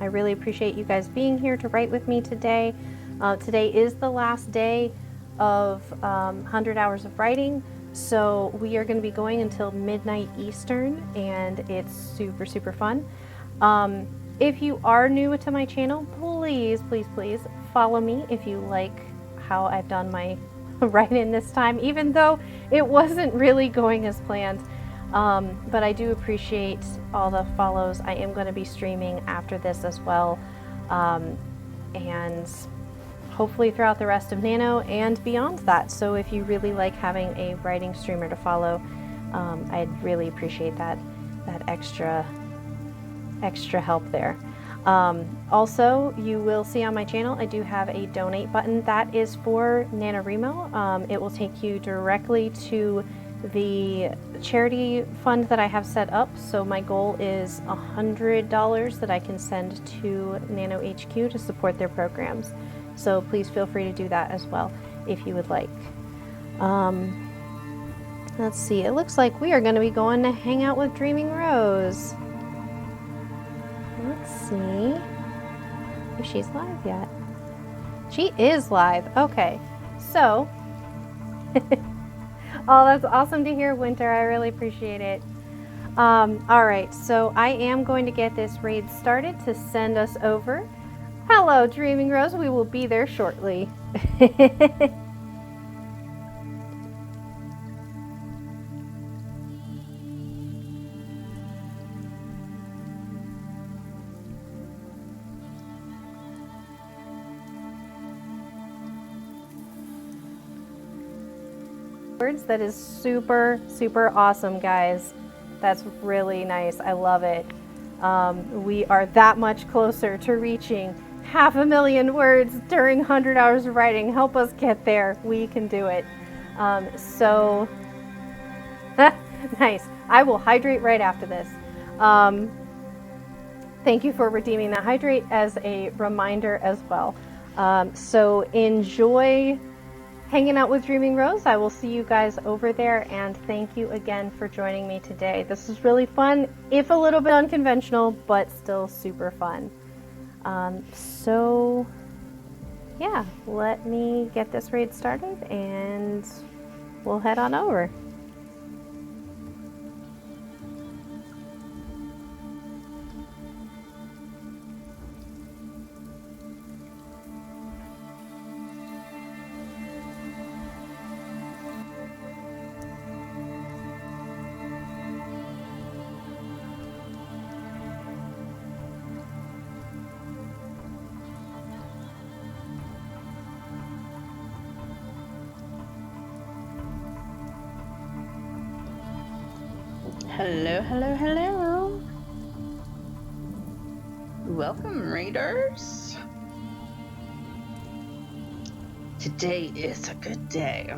I really appreciate you guys being here to write with me today. Today is the last day of 100 hours of writing, so we are going to be going until midnight Eastern, and it's super, super fun. If you are new to my channel, please, please, please follow me if you like how I've done my write-in this time, even though it wasn't really going as planned. But I do appreciate all the follows. I am going to be streaming after this as well, and hopefully throughout the rest of Nano and beyond that. So if you really like having a writing streamer to follow, I'd really appreciate that extra help there. Also, you will see on my channel I do have a donate button that is for NaNoWriMo. It will take you directly to the charity fund that I have set up. So my goal is $100 that I can send to Nano HQ to support their programs. So please feel free to do that as well if you would like. Let's see, it looks like we are going to be going to hang out with Dreaming Rose. Let's see if she's live yet. She is live. Okay, so oh, that's awesome to hear, Winter. I really appreciate it. All right, so I am going to get this raid started to send us over. Hello, Dreaming Rose. We will be there shortly. That is super, super awesome, guys. That's really nice. I love it. We are that much closer to reaching 500,000 words during 100 hours of writing. Help us get there. We can do it. So nice. I will hydrate right after this. Thank you for redeeming that hydrate as a reminder as well. So enjoy hanging out with Dreaming Rose. I will see you guys over there, and thank you again for joining me today. This is really fun, if a little bit unconventional, but still super fun. So yeah, let me get this raid started and we'll head on over. Hello, hello, hello. Welcome, Raiders. Today is a good day.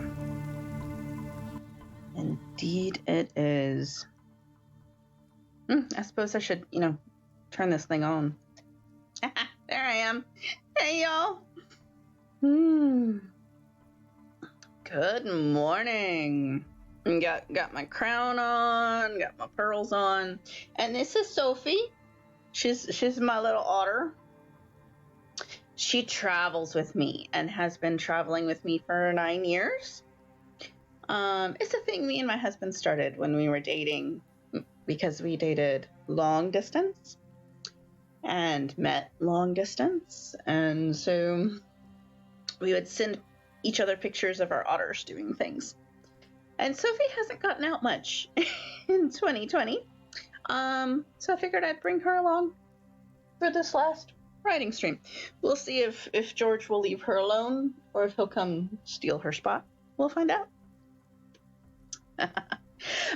Indeed it is. I suppose I should, turn this thing on. There I am. Hey, y'all. Good morning. Got my crown on, got my pearls on, and this is Sophie. She's my little otter. She travels with me and has been traveling with me for 9 years. It's a thing me and my husband started when we were dating, because we dated long distance and met long distance, and so we would send each other pictures of our otters doing things. And Sophie hasn't gotten out much in 2020, so I figured I'd bring her along for this last writing stream. We'll see if George will leave her alone or if he'll come steal her spot. We'll find out.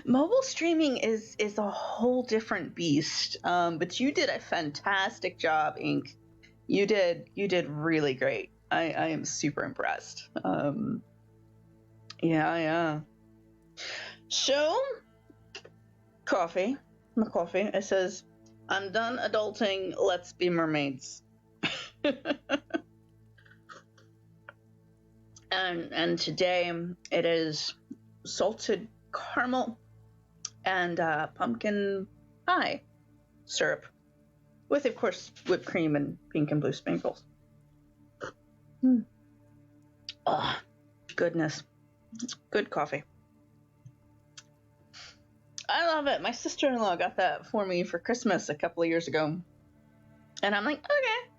Mobile streaming is a whole different beast, but you did a fantastic job, Ink. You did really great. I am super impressed. Yeah. So, my coffee, it says, I'm done adulting, let's be mermaids. and today it is salted caramel and pumpkin pie syrup. with, of course, whipped cream and pink and blue sprinkles. Oh, goodness. Good coffee. I love it. My sister-in-law got that for me for Christmas a couple of years ago. And I'm like, okay,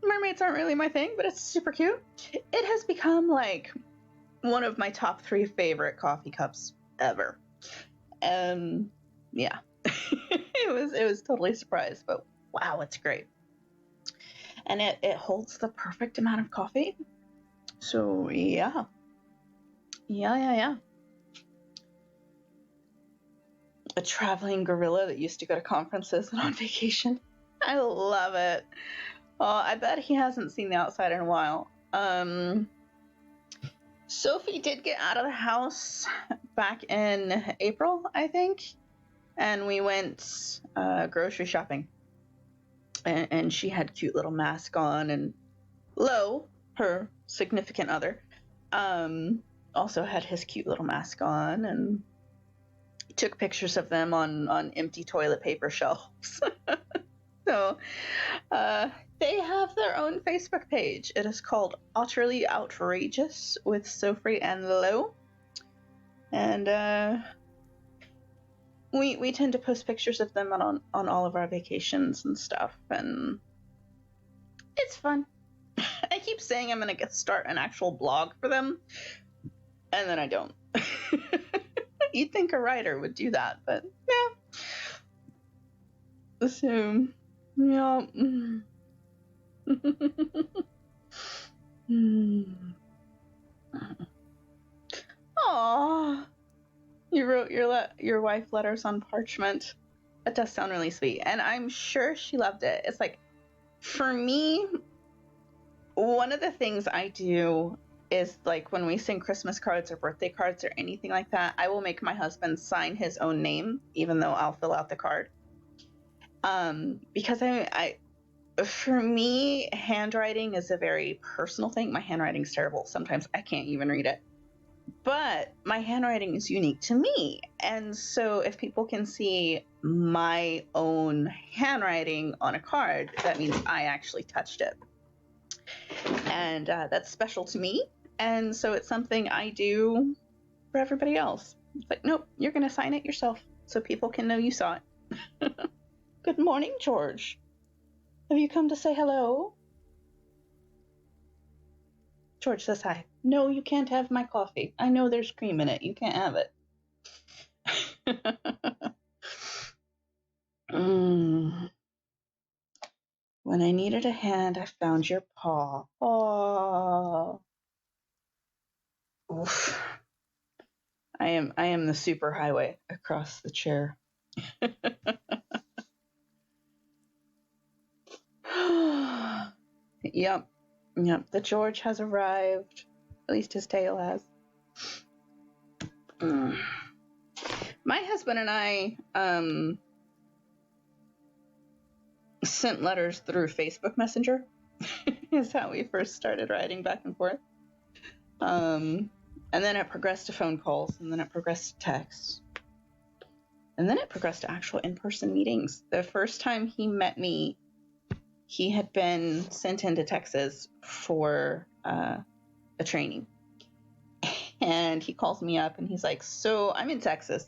mermaids aren't really my thing, but it's super cute. It has become like one of my top 3 favorite coffee cups ever. Yeah. it was totally a surprise, but wow, it's great. And it holds the perfect amount of coffee. So yeah. A traveling gorilla that used to go to conferences and on vacation. I love it. I bet he hasn't seen the outside in a while. Sophie did get out of the house back in April, I think, and we went grocery shopping. And she had a cute little mask on, and Lo, her significant other, also had his cute little mask on, and took pictures of them on empty toilet paper shelves. So they have their own Facebook page. It is called Utterly Outrageous with Sophie and Lo. And we tend to post pictures of them on all of our vacations and stuff, and it's fun. I keep saying I'm going to start an actual blog for them, and then I don't. You'd think a writer would do that, but yeah. So, yeah. Aww. You wrote your wife letters on parchment. That does sound really sweet, and I'm sure she loved it. It's like, for me, one of the things I do is, like, when we send Christmas cards or birthday cards or anything like that, I will make my husband sign his own name, even though I'll fill out the card. Because for me, handwriting is a very personal thing. My handwriting's terrible. Sometimes I can't even read it. But my handwriting is unique to me. And so if people can see my own handwriting on a card, that means I actually touched it. And that's special to me. And so it's something I do for everybody else. It's like, nope, you're going to sign it yourself so people can know you saw it. Good morning, George. Have you come to say hello? George says hi. No, you can't have my coffee. I know there's cream in it. You can't have it. When I needed a hand, I found your paw. Oh. Oof. I am the superhighway across the chair. Yep. The George has arrived. At least his tail has. My husband and I sent letters through Facebook Messenger. Is how we first started writing back and forth. And then it progressed to phone calls, and then it progressed to texts. And then it progressed to actual in-person meetings. The first time he met me, he had been sent into Texas for a training. And he calls me up and he's like, so I'm in Texas.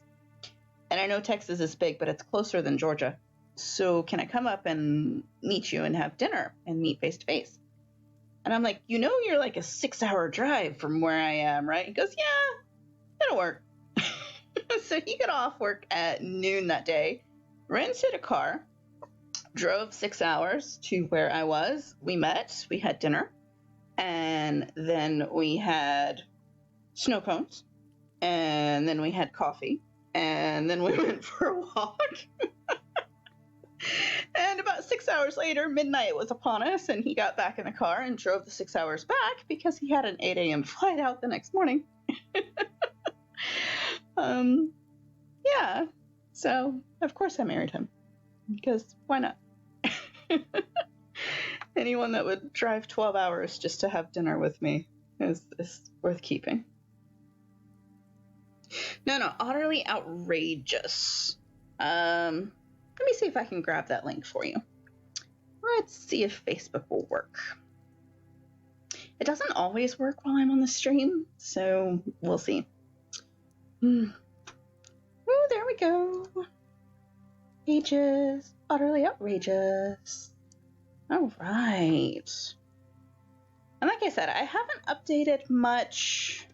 And I know Texas is big, but it's closer than Georgia. So can I come up and meet you and have dinner and meet face to face? And I'm like, you're like a 6-hour drive from where I am, right? He goes, yeah, it'll work. So he got off work at noon that day, rented a car, drove 6 hours to where I was. We met, we had dinner, and then we had snow cones, and then we had coffee, and then we went for a walk. And about 6 hours later, midnight was upon us, and he got back in the car and drove the 6 hours back because he had an 8 a.m. flight out the next morning. Yeah, so of course I married him, because why not? Anyone that would drive 12 hours just to have dinner with me is worth keeping. No, utterly outrageous. Let me see if I can grab that link for you. Let's see if Facebook will work. It doesn't always work while I'm on the stream, so we'll see. Oh, there we go. Pages, utterly outrageous. All right. And like I said, I haven't updated much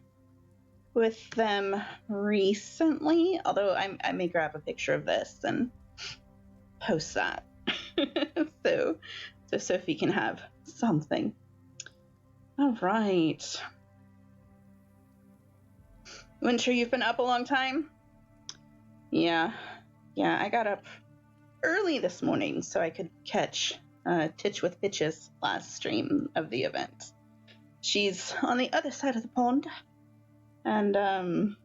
with them recently, although I may grab a picture of this and post that so Sophie can have something. All right. Winter, you've been up a long time? Yeah, I got up early this morning so I could catch Titch with Pitch's last stream of the event. She's on the other side of the pond, and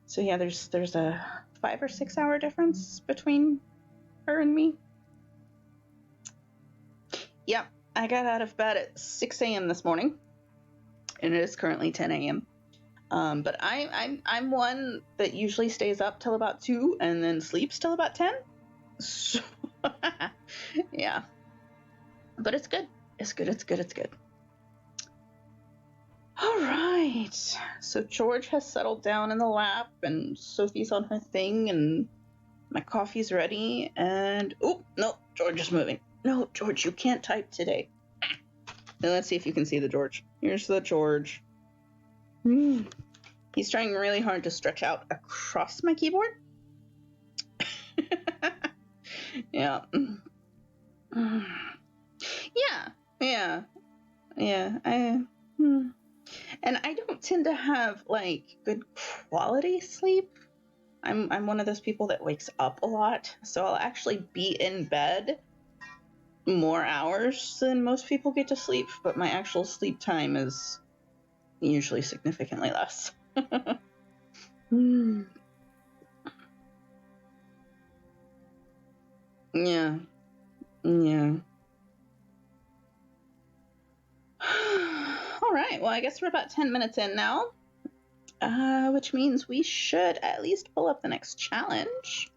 so yeah, there's a 5 or 6 hour difference between her and me. Yep, I got out of bed at 6 a.m. this morning, and it is currently 10 a.m. But I'm one that usually stays up till about 2 and then sleeps till about 10. So, yeah, but it's good. It's good. All right. So George has settled down in the lap, and Sophie's on her thing, and my coffee's ready. And oh no, George is moving. No, George, you can't type today. Now let's see if you can see the George. Here's the George. He's trying really hard to stretch out across my keyboard. Yeah. And I don't tend to have like good quality sleep. I'm one of those people that wakes up a lot, so I'll actually be in bed more hours than most people get to sleep, but my actual sleep time is usually significantly less. Yeah. All right, well, I guess we're about 10 minutes in now, which means we should at least pull up the next challenge.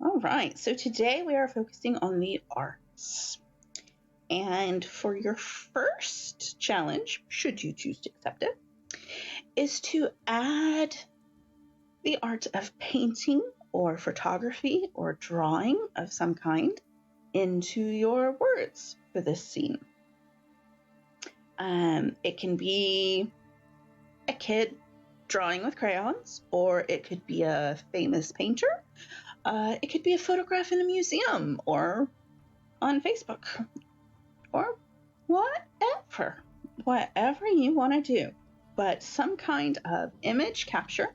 All right, so today we are focusing on the arts. And for your first challenge, should you choose to accept it, is to add the art of painting or photography or drawing of some kind into your words for this scene. It can be a kid drawing with crayons, or it could be a famous painter. It could be a photograph in a museum or on Facebook, or whatever you want to do, but some kind of image capture,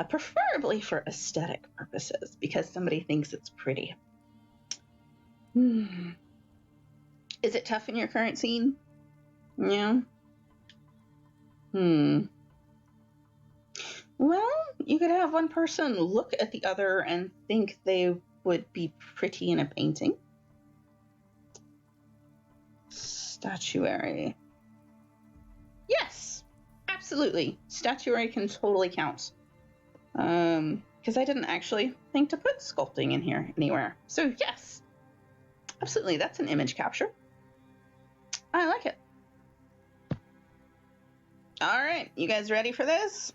preferably for aesthetic purposes, because somebody thinks it's pretty. Is it tough in your current scene? Yeah. Well, you could have one person look at the other and think they would be pretty in a painting. Statuary. Yes, absolutely. Statuary can totally count. Because I didn't actually think to put sculpting in here anywhere. So yes, absolutely, that's an image capture. I like it. All right, you guys ready for this?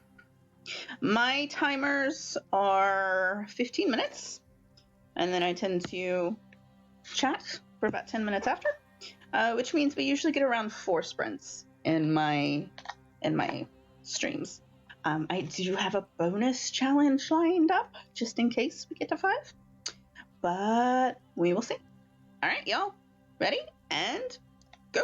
My timers are 15 minutes, and then I tend to chat for about 10 minutes after, which means we usually get around 4 sprints in my streams. I do have a bonus challenge lined up just in case we get to 5, but we will see. All right, y'all, ready? And go.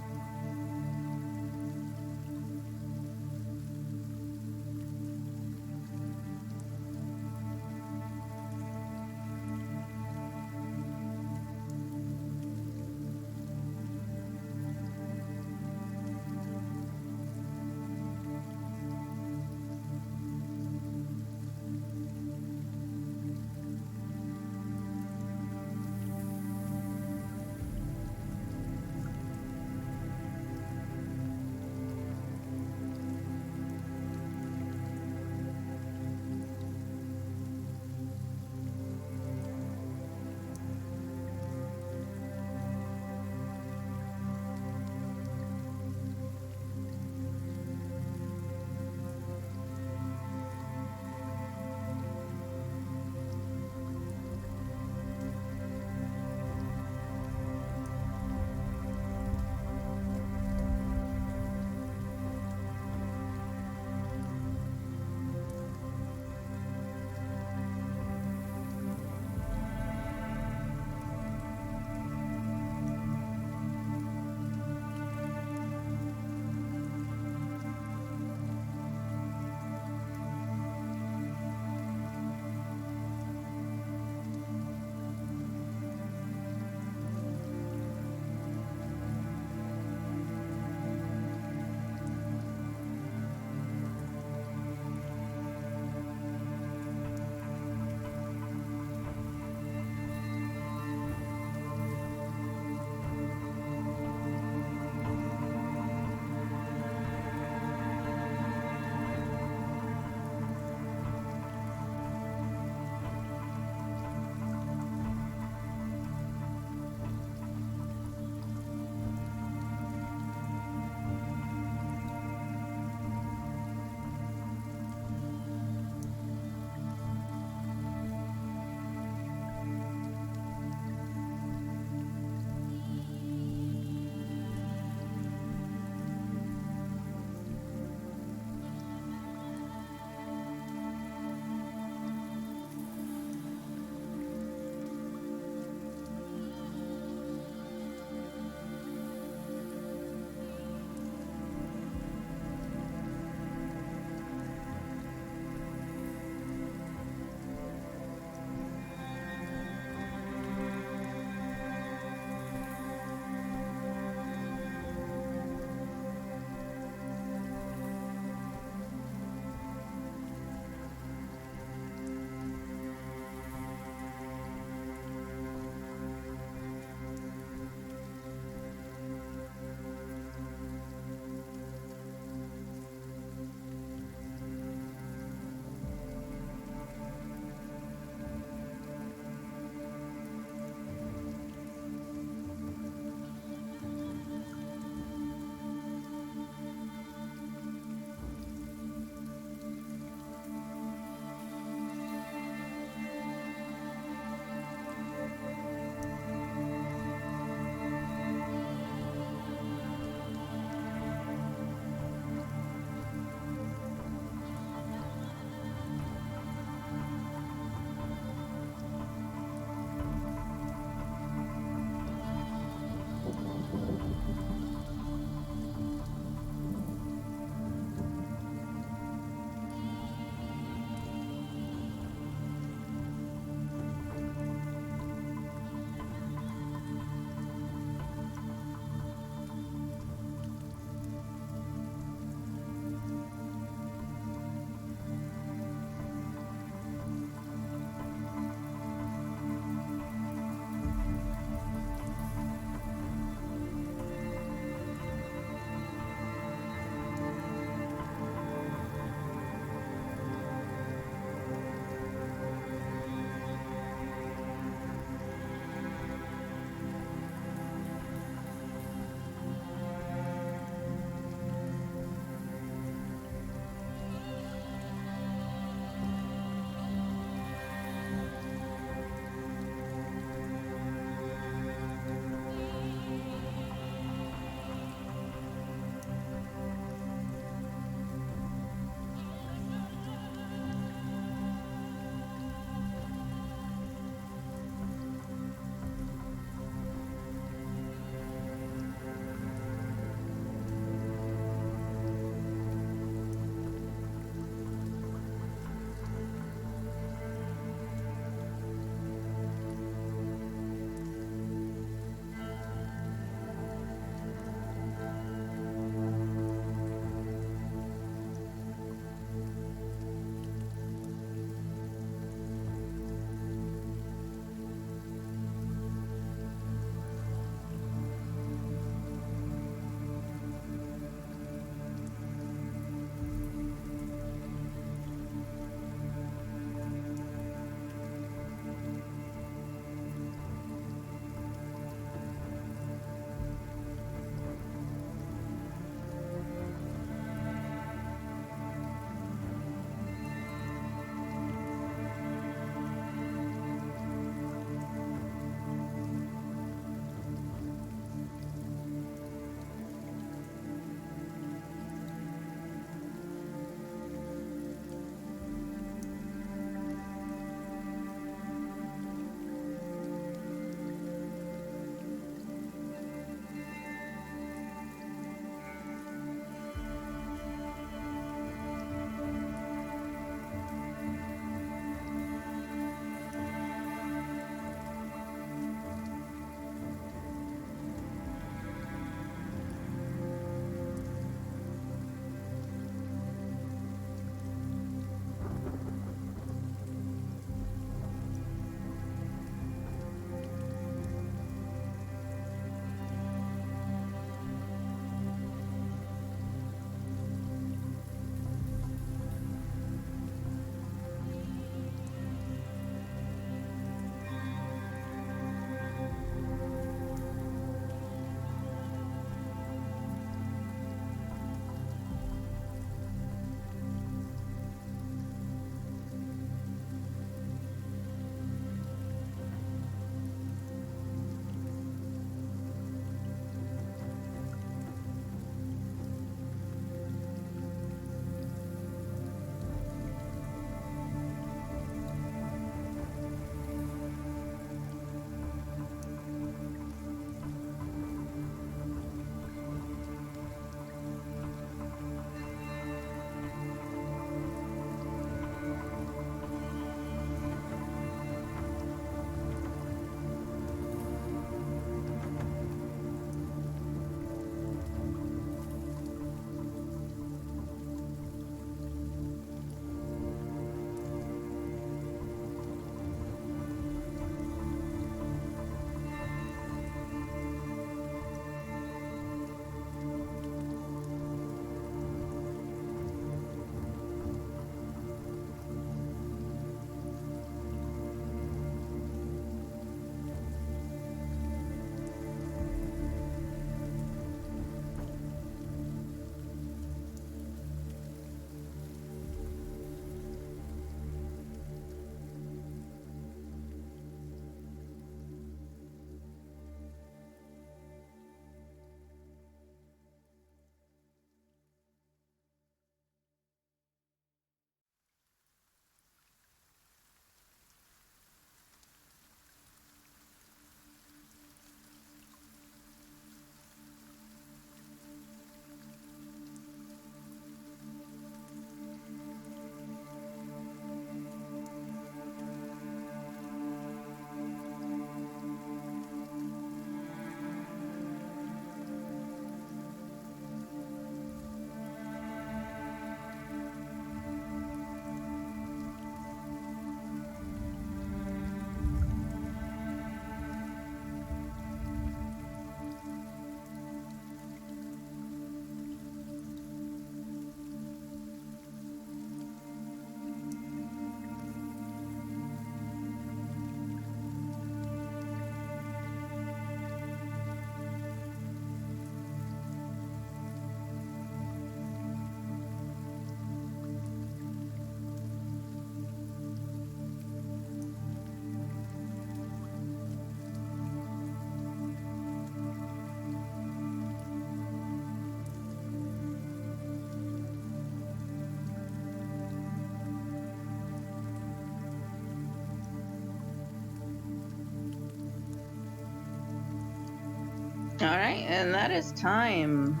All right, and that is time.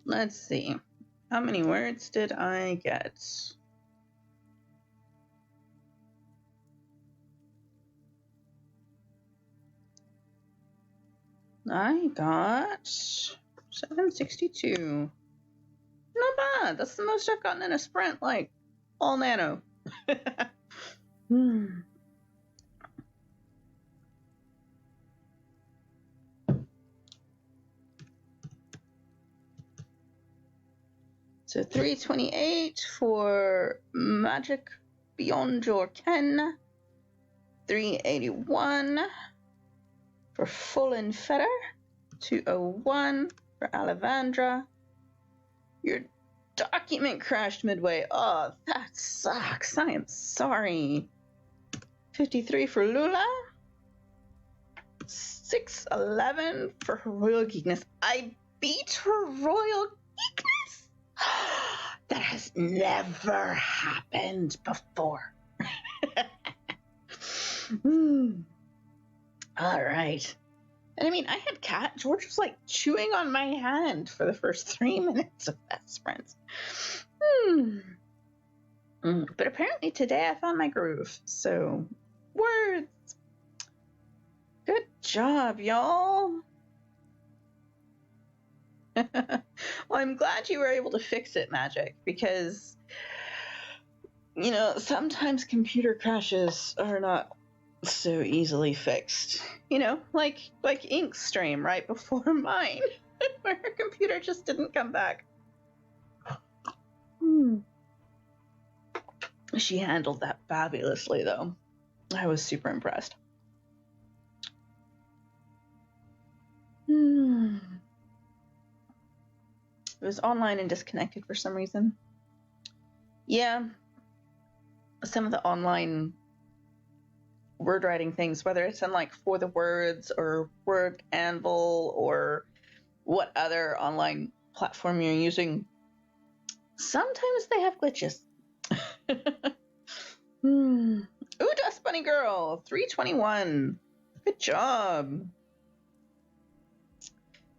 Let's see. How many words did I get? I got 762. Not bad. That's the most I've gotten in a sprint, like all nano. So 328 for Magic Beyond Your Ken. 381 for Fallen Fetter. 201 for Alevandra. Your document crashed midway. Oh, that sucks. I am sorry. 53 for Lula. 611 for her Royal Geekness. I beat her Royal Geekness? That has never happened before. All right. And I mean, I had Cat. George was like chewing on my hand for the first 3 minutes of that sprint. But apparently today I found my groove. So, words. Good job, y'all. Well, I'm glad you were able to fix it, Magic, because, you know, sometimes computer crashes are not so easily fixed. You know, like Inkstream right before mine, where her computer just didn't come back. She handled that fabulously, though. I was super impressed. It was online and disconnected for some reason. Yeah, some of the online word writing things, whether it's in like For the Words or Word Anvil or what other online platform you're using, sometimes they have glitches. Ooh, Dust Bunny Girl, 321. Good job.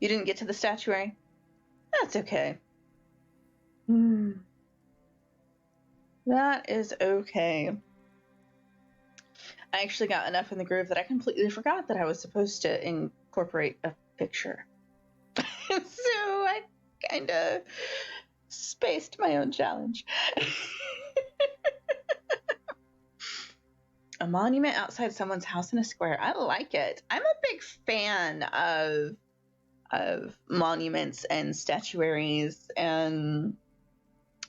You didn't get to the statuary? That's okay. That is okay. I actually got enough in the groove that I completely forgot that I was supposed to incorporate a picture. So I kind of spaced my own challenge. A monument outside someone's house in a square. I like it. I'm a big fan of monuments and statuaries and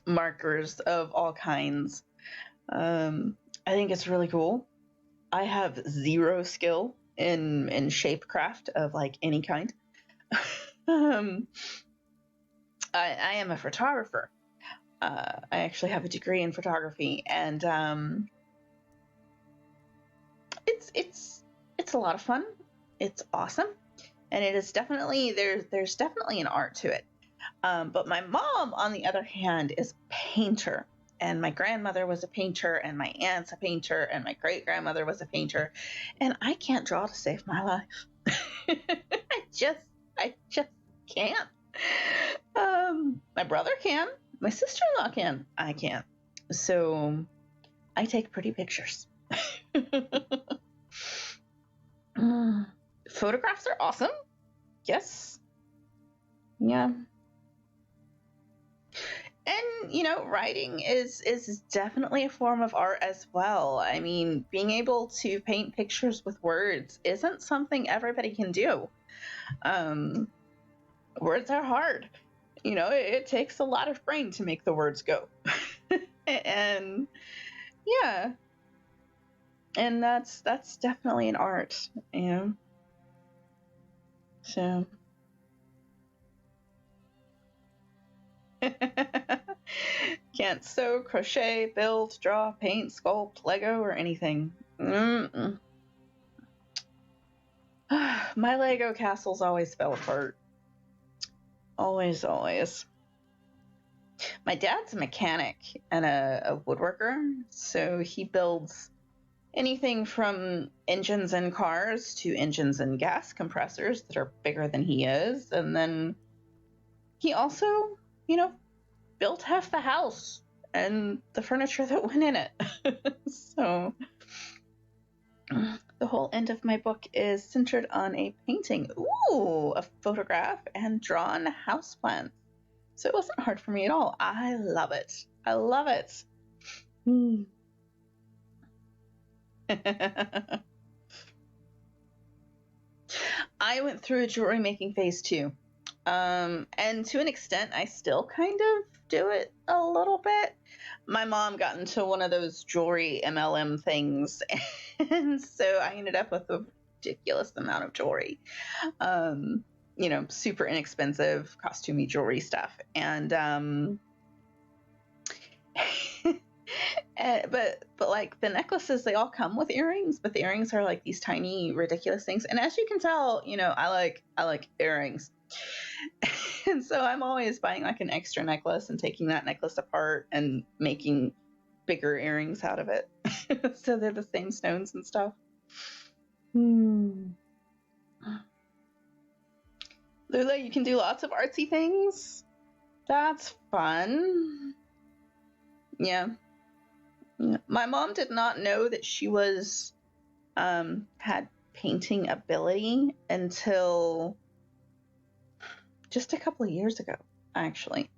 markers of all kinds. I think it's really cool. I have zero skill in shapecraft of like any kind. I am a photographer. I actually have a degree in photography, and it's a lot of fun. It's awesome, and it is definitely there's definitely an art to it. But my mom, on the other hand, is a painter. And my grandmother was a painter, and my aunt's a painter, and my great-grandmother was a painter. And I can't draw to save my life. I just can't. My brother can. My sister-in-law can. I can't. So I take pretty pictures. Photographs are awesome. Yes. Yeah. And, you know, writing is definitely a form of art as well. I mean, being able to paint pictures with words isn't something everybody can do. Words are hard. You know, it takes a lot of brain to make the words go. And yeah. And that's definitely an art, you know. So can't sew, crochet, build, draw, paint, sculpt, Lego, or anything. My Lego castles always fell apart. Always. My dad's a mechanic and a woodworker, so he builds anything from engines in cars to engines in gas compressors that are bigger than he is. And then he also, built half the house and the furniture that went in it. So the whole end of my book is centered on a painting, a photograph, and drawn houseplants. So it wasn't hard for me at all. I love it. I love it. I went through a jewelry making phase too. And to an extent, I still kind of do it a little bit. My mom got into one of those jewelry MLM things, and so I ended up with a ridiculous amount of jewelry. Super inexpensive, costumey jewelry stuff. And but like the necklaces, they all come with earrings, but the earrings are like these tiny, ridiculous things. And as you can tell, I like earrings. And so I'm always buying like an extra necklace and taking that necklace apart and making bigger earrings out of it. So they're the same stones and stuff. Lula, you can do lots of artsy things. That's fun. Yeah. My mom did not know that she was had painting ability until just a couple of years ago, actually.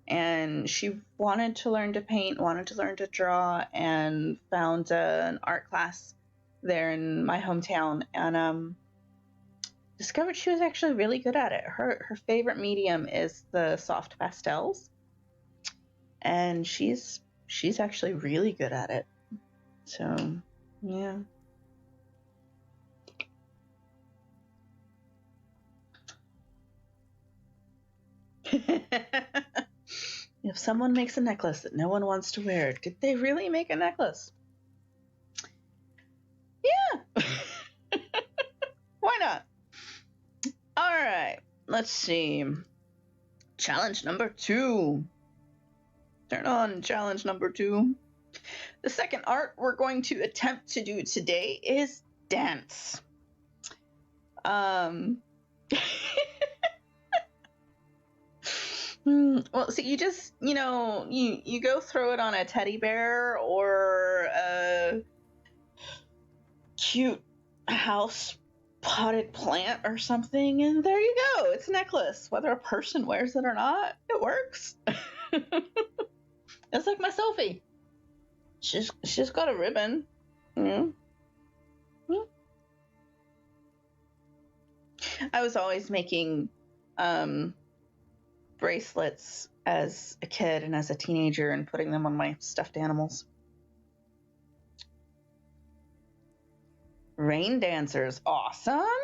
And she wanted to learn to paint, wanted to learn to draw, and found an art class there in my hometown, and discovered she was actually really good at it. Her favorite medium is the soft pastels, and she's actually really good at it. So, yeah. If someone makes a necklace that no one wants to wear, did they really make a necklace? Yeah. Why not? All right. Let's see. Challenge number 2. Turn on challenge number 2. The second art we're going to attempt to do today is dance. Well, see, you just, you go throw it on a teddy bear or a cute house potted plant or something, and there you go. It's a necklace. Whether a person wears it or not, it works. It's like my Sophie. She's got a ribbon. I was always making bracelets as a kid and as a teenager and putting them on my stuffed animals. Rain dancers. Awesome.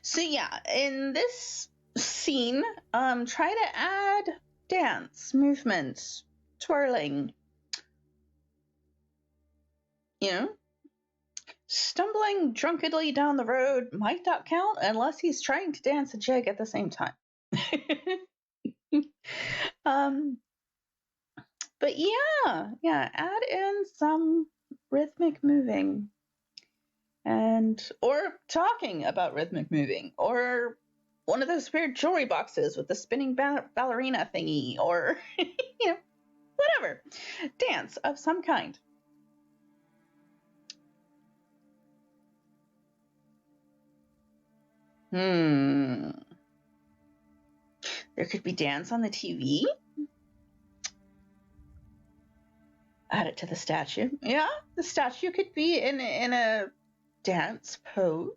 So yeah, in this scene, try to add dance, movement, twirling. Stumbling drunkenly down the road might not count unless he's trying to dance a jig at the same time. But yeah, add in some rhythmic moving or talking about rhythmic moving, or one of those weird jewelry boxes with the spinning ballerina thingy, or whatever. Dance of some kind. There could be dance on the TV. Add it to the statue. Yeah, the statue could be in a dance pose.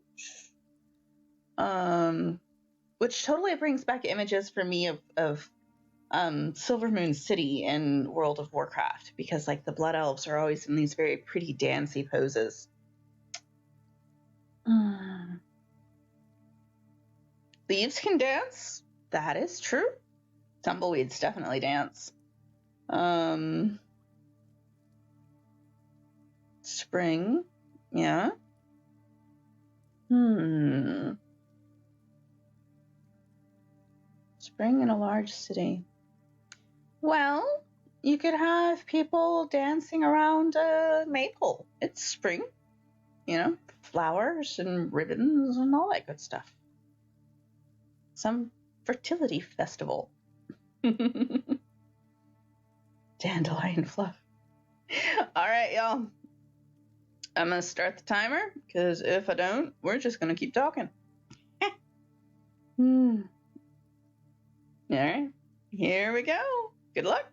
Which totally brings back images for me of Silver Moon City in World of Warcraft, because like the Blood Elves are always in these very pretty dancey poses. Leaves can dance. That is true. Tumbleweeds definitely dance. Spring. Yeah. Spring in a large city. Well, You could have people dancing around a maypole. It's spring, flowers and ribbons and all that good stuff. Some fertility festival. Dandelion fluff. All right, y'all. I'm going to start the timer because if I don't, we're just going to keep talking. All right, here we go. Good luck.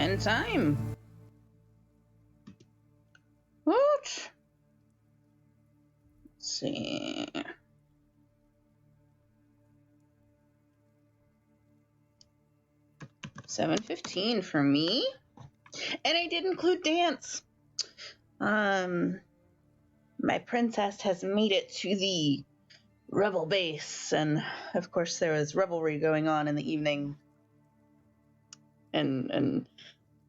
And time. What? Let's see. $7.15 for me. And I did include dance. My princess has made it to the rebel base, and of course there was revelry going on in the evening, and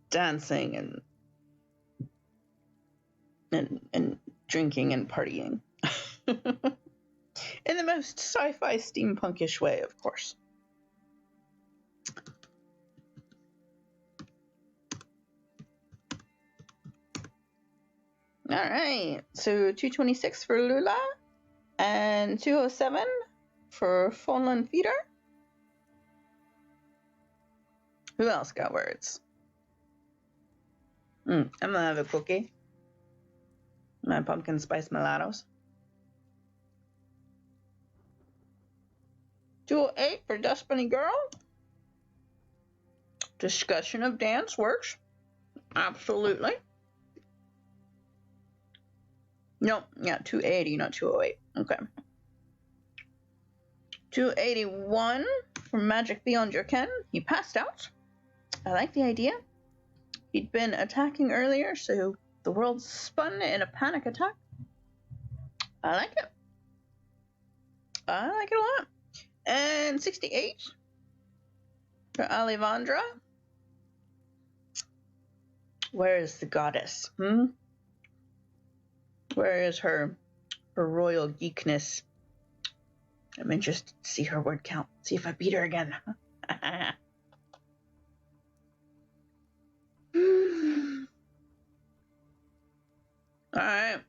dancing and drinking and partying. In the most sci-fi steampunkish way, of course. All right, so 226 for Lula and 207 for Fonlin Feeder. Who else got words? I'm gonna have a cookie. My pumpkin spice mulattoes. 208 for Dustbunny Girl. Discussion of dance works. Absolutely. No, yeah, 280, not 208. Okay. 281 for Magic Beyond Your Ken. He passed out. I like the idea. He'd been attacking earlier, so the world spun in a panic attack. I like it. I like it a lot. And 68 for Alivandra. Where is the goddess? Where is her royal geekness? I'm interested to see her word count. See if I beat her again. Alright.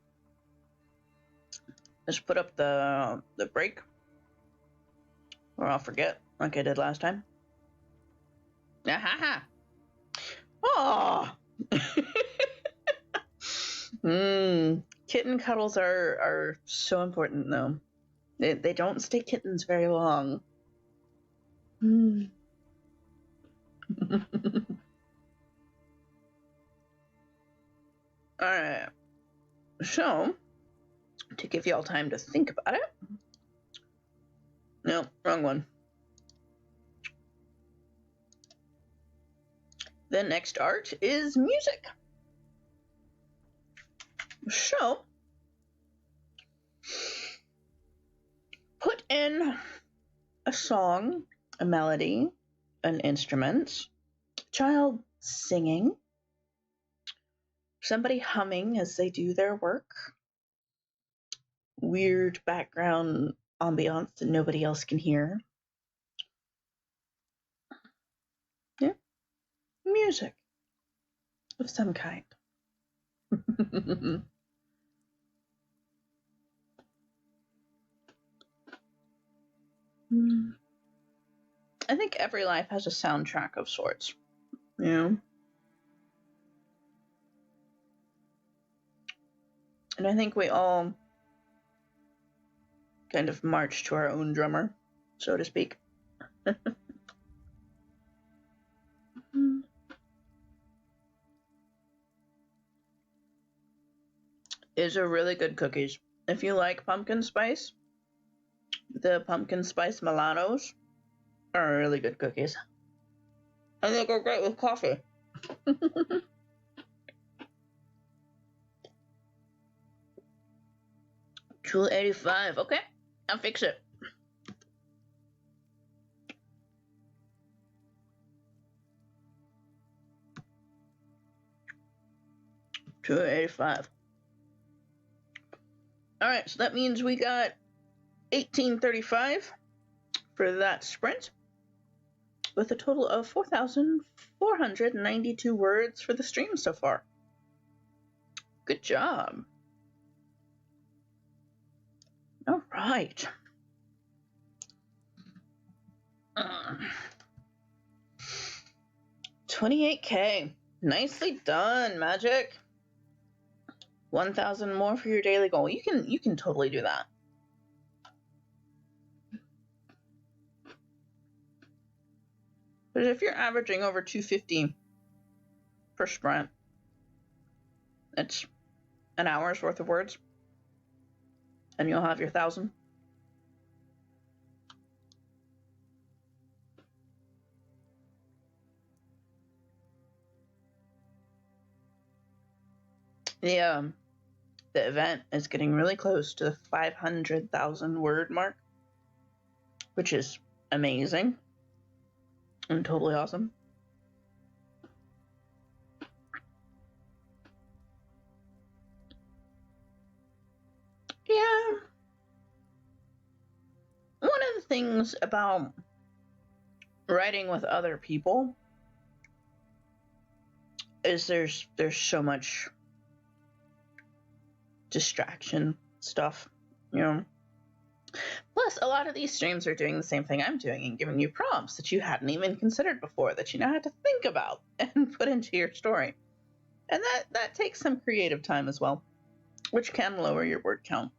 Let's put up the break. Or I'll forget, like I did last time. Ahaha! Oh! Kitten cuddles are so important, though. They don't stay kittens very long. Alright. So, to give y'all time to think about it. No, wrong one. The next art is music. So, put in a song, a melody, an instrument, a child singing, somebody humming as they do their work, weird background ambiance that nobody else can hear. Yeah, music of some kind. I think every life has a soundtrack of sorts, you know? And I think we all kind of march to our own drummer, so to speak. Is a really good cookies. If you like pumpkin spice, the pumpkin spice mulattoes are really good cookies. And they go great with coffee. $2.85. Okay, I'll fix it. $2.85. All right, so that means we got $18.35 for that sprint, with a total of 4,492 words for the stream so far. Good job. All right. 28K. Nicely done, Magic. 1,000 more for your daily goal. You can totally do that. But if you're averaging over 250 per sprint. It's an hour's worth of words, and you'll have your 1,000. The event is getting really close to the 500,000 word mark, which is amazing and totally awesome. Yeah. One of the things about writing with other people is there's so much distraction stuff, you know. Plus, a lot of these streams are doing the same thing I'm doing and giving you prompts that you hadn't even considered before, that you now have to think about and put into your story. And that takes some creative time as well, which can lower your word count.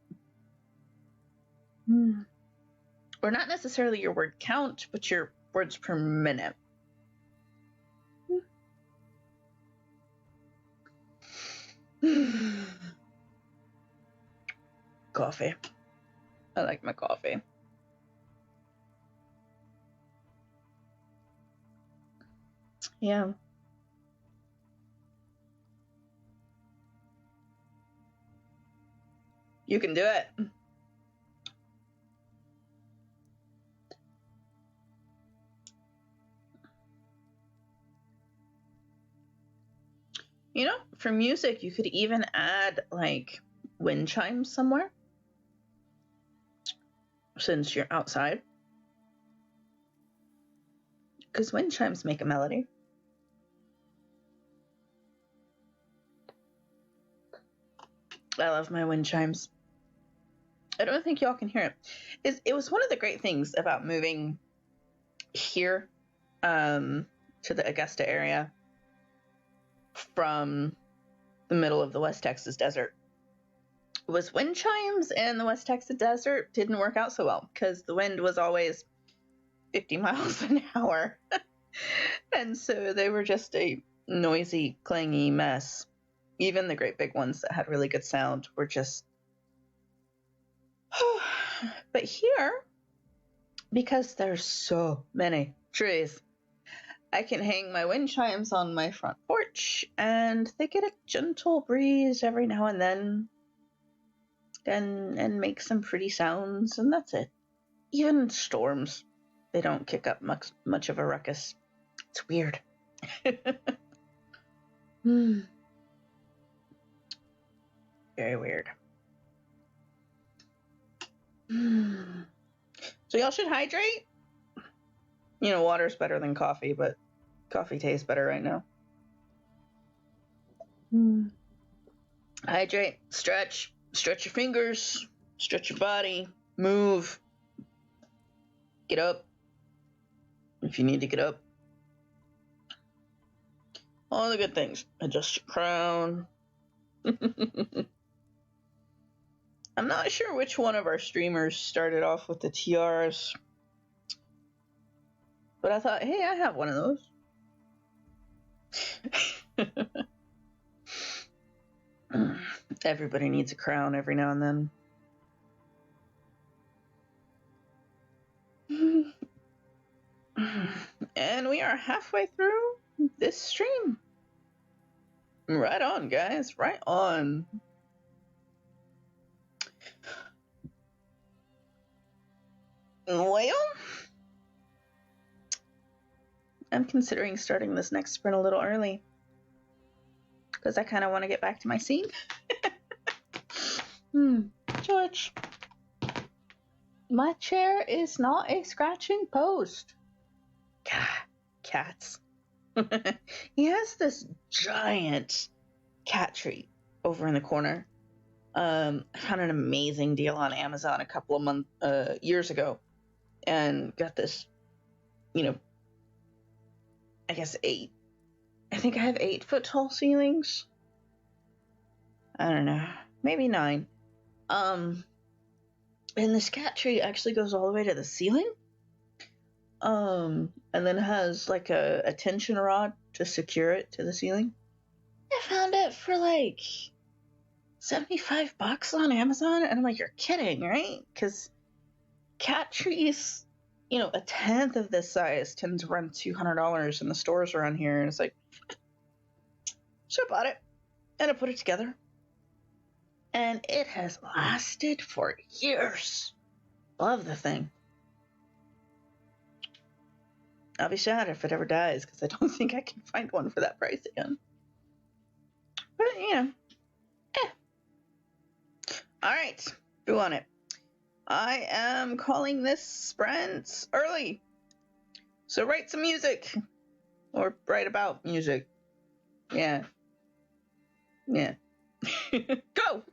Or not necessarily your word count, but your words per minute. Coffee. I like my coffee. Yeah. You can do it. You know, for music, you could even add like wind chimes somewhere, since you're outside, because wind chimes make a melody. I love my wind chimes. I don't think y'all can hear it. It was one of the great things about moving here to the Augusta area from the middle of the West Texas desert. Was wind chimes in the West Texas desert didn't work out so well because the wind was always 50 miles an hour. And so they were just a noisy, clangy mess. Even the great big ones that had really good sound were just... But here, because there's so many trees, I can hang my wind chimes on my front porch and they get a gentle breeze every now and then and make some pretty sounds, and that's it. Even storms, they don't kick up much of a ruckus. It's weird. Very weird. So y'all should hydrate. You know, water's better than coffee, but coffee tastes better right now. Hydrate, stretch your fingers, stretch your body, move, get up if you need to get up. All the good things. Adjust your crown. I'm not sure which one of our streamers started off with the tiaras, but I thought, hey, I have one of those. Everybody needs a crown every now and then. And we are halfway through this stream. Right on, guys. Right on. Well, I'm considering starting this next sprint a little early because I kind of want to get back to my scene. George, my chair is not a scratching post. Cats. He has this giant cat tree over in the corner. I found an amazing deal on Amazon a couple of years ago, and got this, I guess I think I have 8-foot tall ceilings. I don't know, maybe 9. And this cat tree actually goes all the way to the ceiling. And then has like a tension rod to secure it to the ceiling. I found it for like $75 on Amazon, and I'm like, you're kidding, right? Because cat trees, a tenth of this size tend to run $200 in the stores around here, and it's like, so I bought it and I put it together, and it has lasted for years. Love the thing. I'll be sad if it ever dies, because I don't think I can find one for that price again. But all right, who on it? I am calling this sprint early, so write some music, or write about music. Yeah. Go.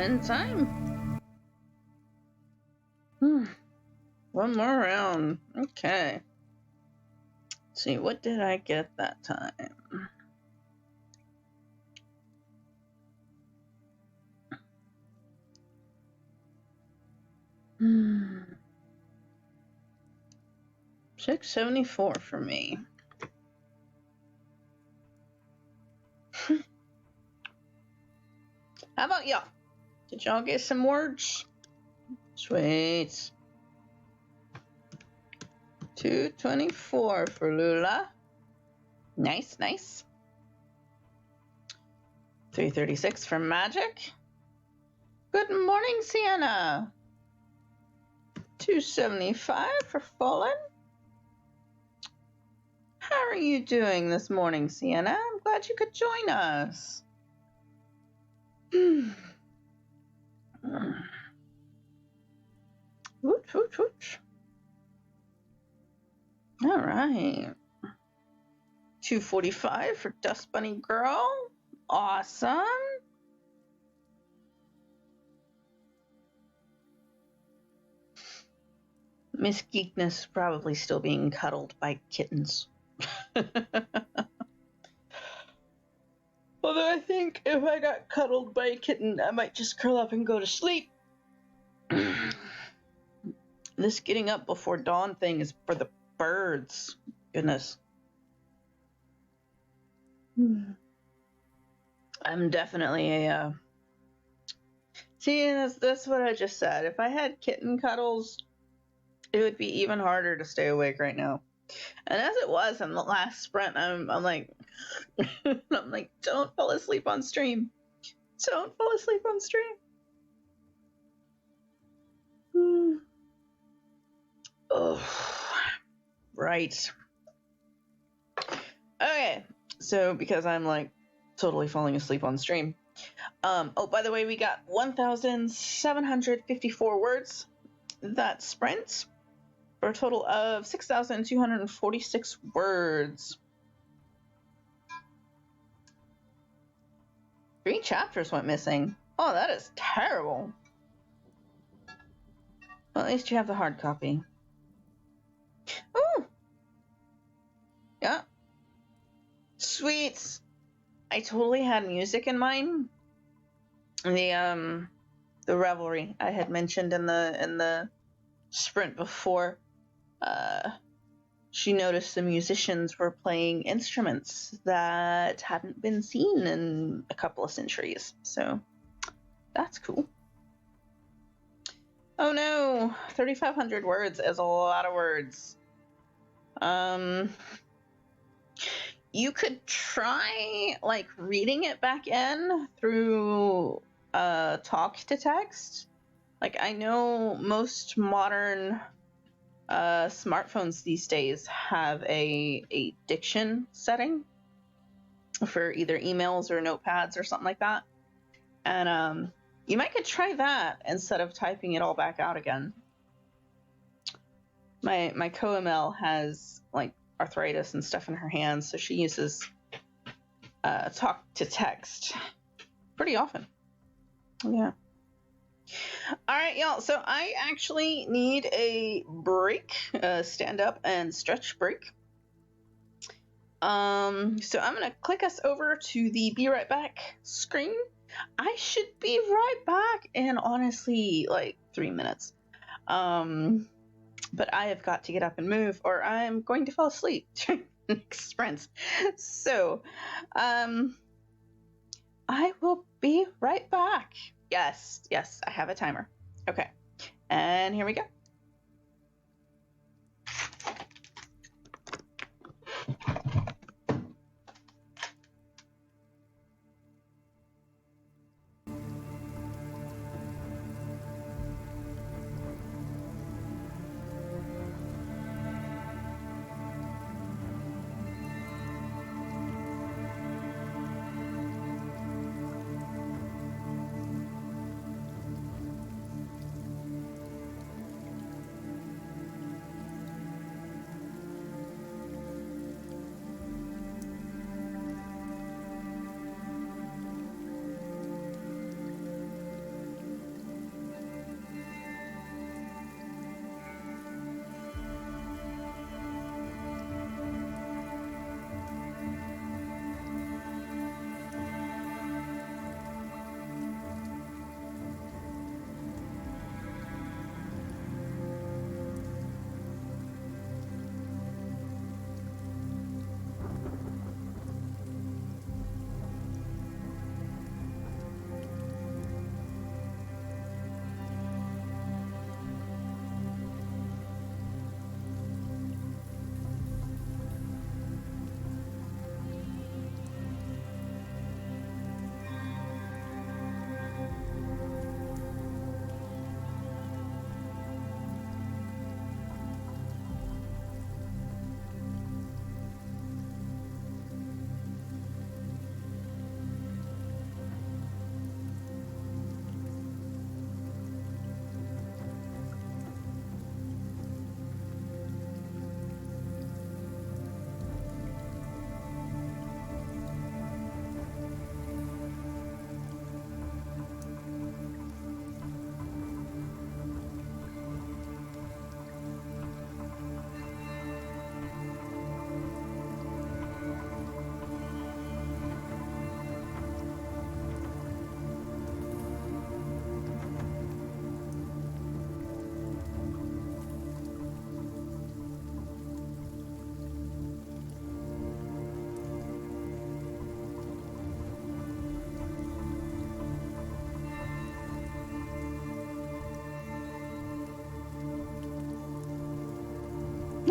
And time. One more round. Okay. Let's see, what did I get that time? Hmm. 674 for me. How about y'all? Did y'all get some words? Sweet. 224 for Lula. Nice, nice. 336 for Magic. Good morning, Sienna. 275 for Fallen. How are you doing this morning, Sienna? I'm glad you could join us. Woot, woot, woot. All right. 245 for Dust Bunny Girl. Awesome. Miss Geekness probably still being cuddled by kittens. Although I think if I got cuddled by a kitten, I might just curl up and go to sleep. This getting up before dawn thing is for the birds. Goodness. I'm definitely a... See, that's what I just said. If I had kitten cuddles, it would be even harder to stay awake right now. And as it was in the last sprint, I'm like, I'm like, don't fall asleep on stream. Don't fall asleep on stream. Oh, right. Okay, so because I'm like totally falling asleep on stream. Oh, by the way, we got 1,754 words that sprint for a total of 6,246 words. 3 chapters went missing. Oh, that is terrible. Well, at least you have the hard copy. Ooh. Yeah. Sweet. I totally had music in mind. The revelry I had mentioned in the sprint before. She noticed the musicians were playing instruments that hadn't been seen in a couple of centuries. So that's cool. Oh no, 3,500 words is a lot of words. You could try like reading it back in through talk to text. Like I know most modern smartphones these days have a diction setting for either emails or notepads or something like that. And you might could try that instead of typing it all back out again. My co-ML has like arthritis and stuff in her hands, so she uses talk to text pretty often. Yeah. All right, y'all. So I actually need a break, stand up and stretch break. So I'm gonna click us over to the be right back screen. I should be right back in honestly like 3 minutes. But I have got to get up and move or I'm going to fall asleep during the next sprint. So, I will be right back. Yes, I have a timer. Okay, and here we go.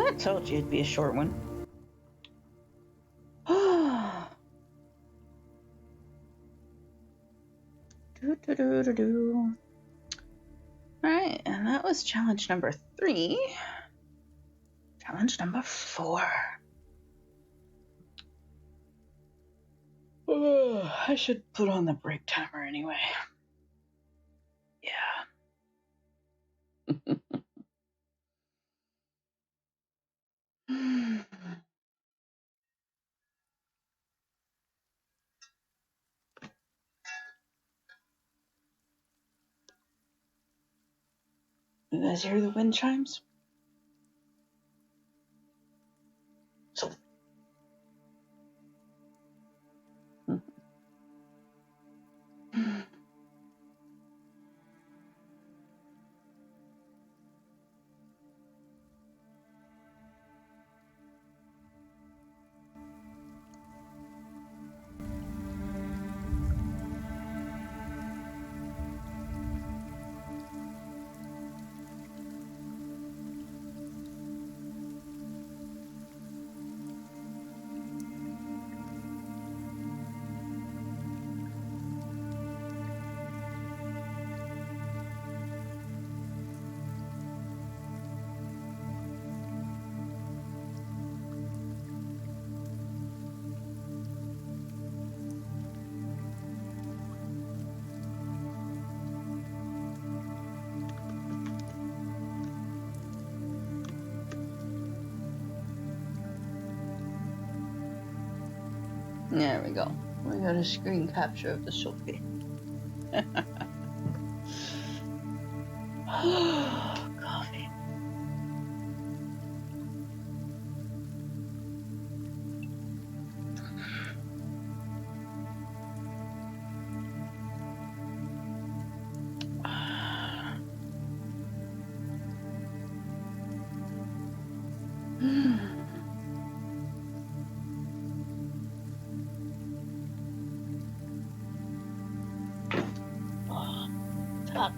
I told you it'd be a short one. Do. Alright, and that was challenge number 3. Challenge number 4. Oh, I should put on the break timer anyway. Yeah. You guys hear the wind chimes? So. There we go. We got a screen capture of the selfie. Coffee. It's hot.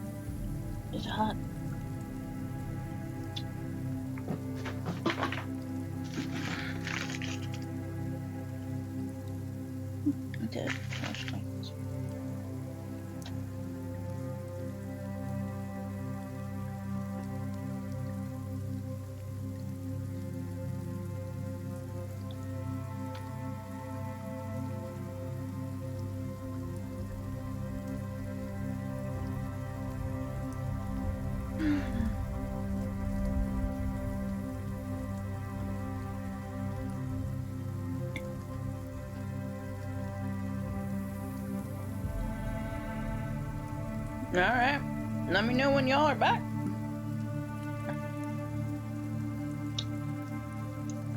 It's hot. I did. Wash my hands. All right. Let me know when y'all are back.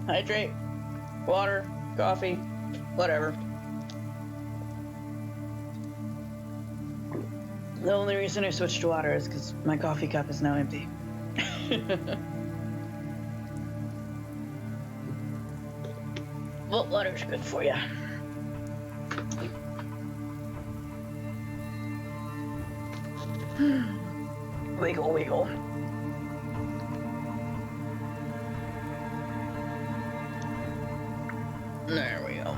Hydrate, water, coffee, whatever. The only reason I switched to water is because my coffee cup is now empty. Well, water's good for you. Wiggle, wiggle. There we go.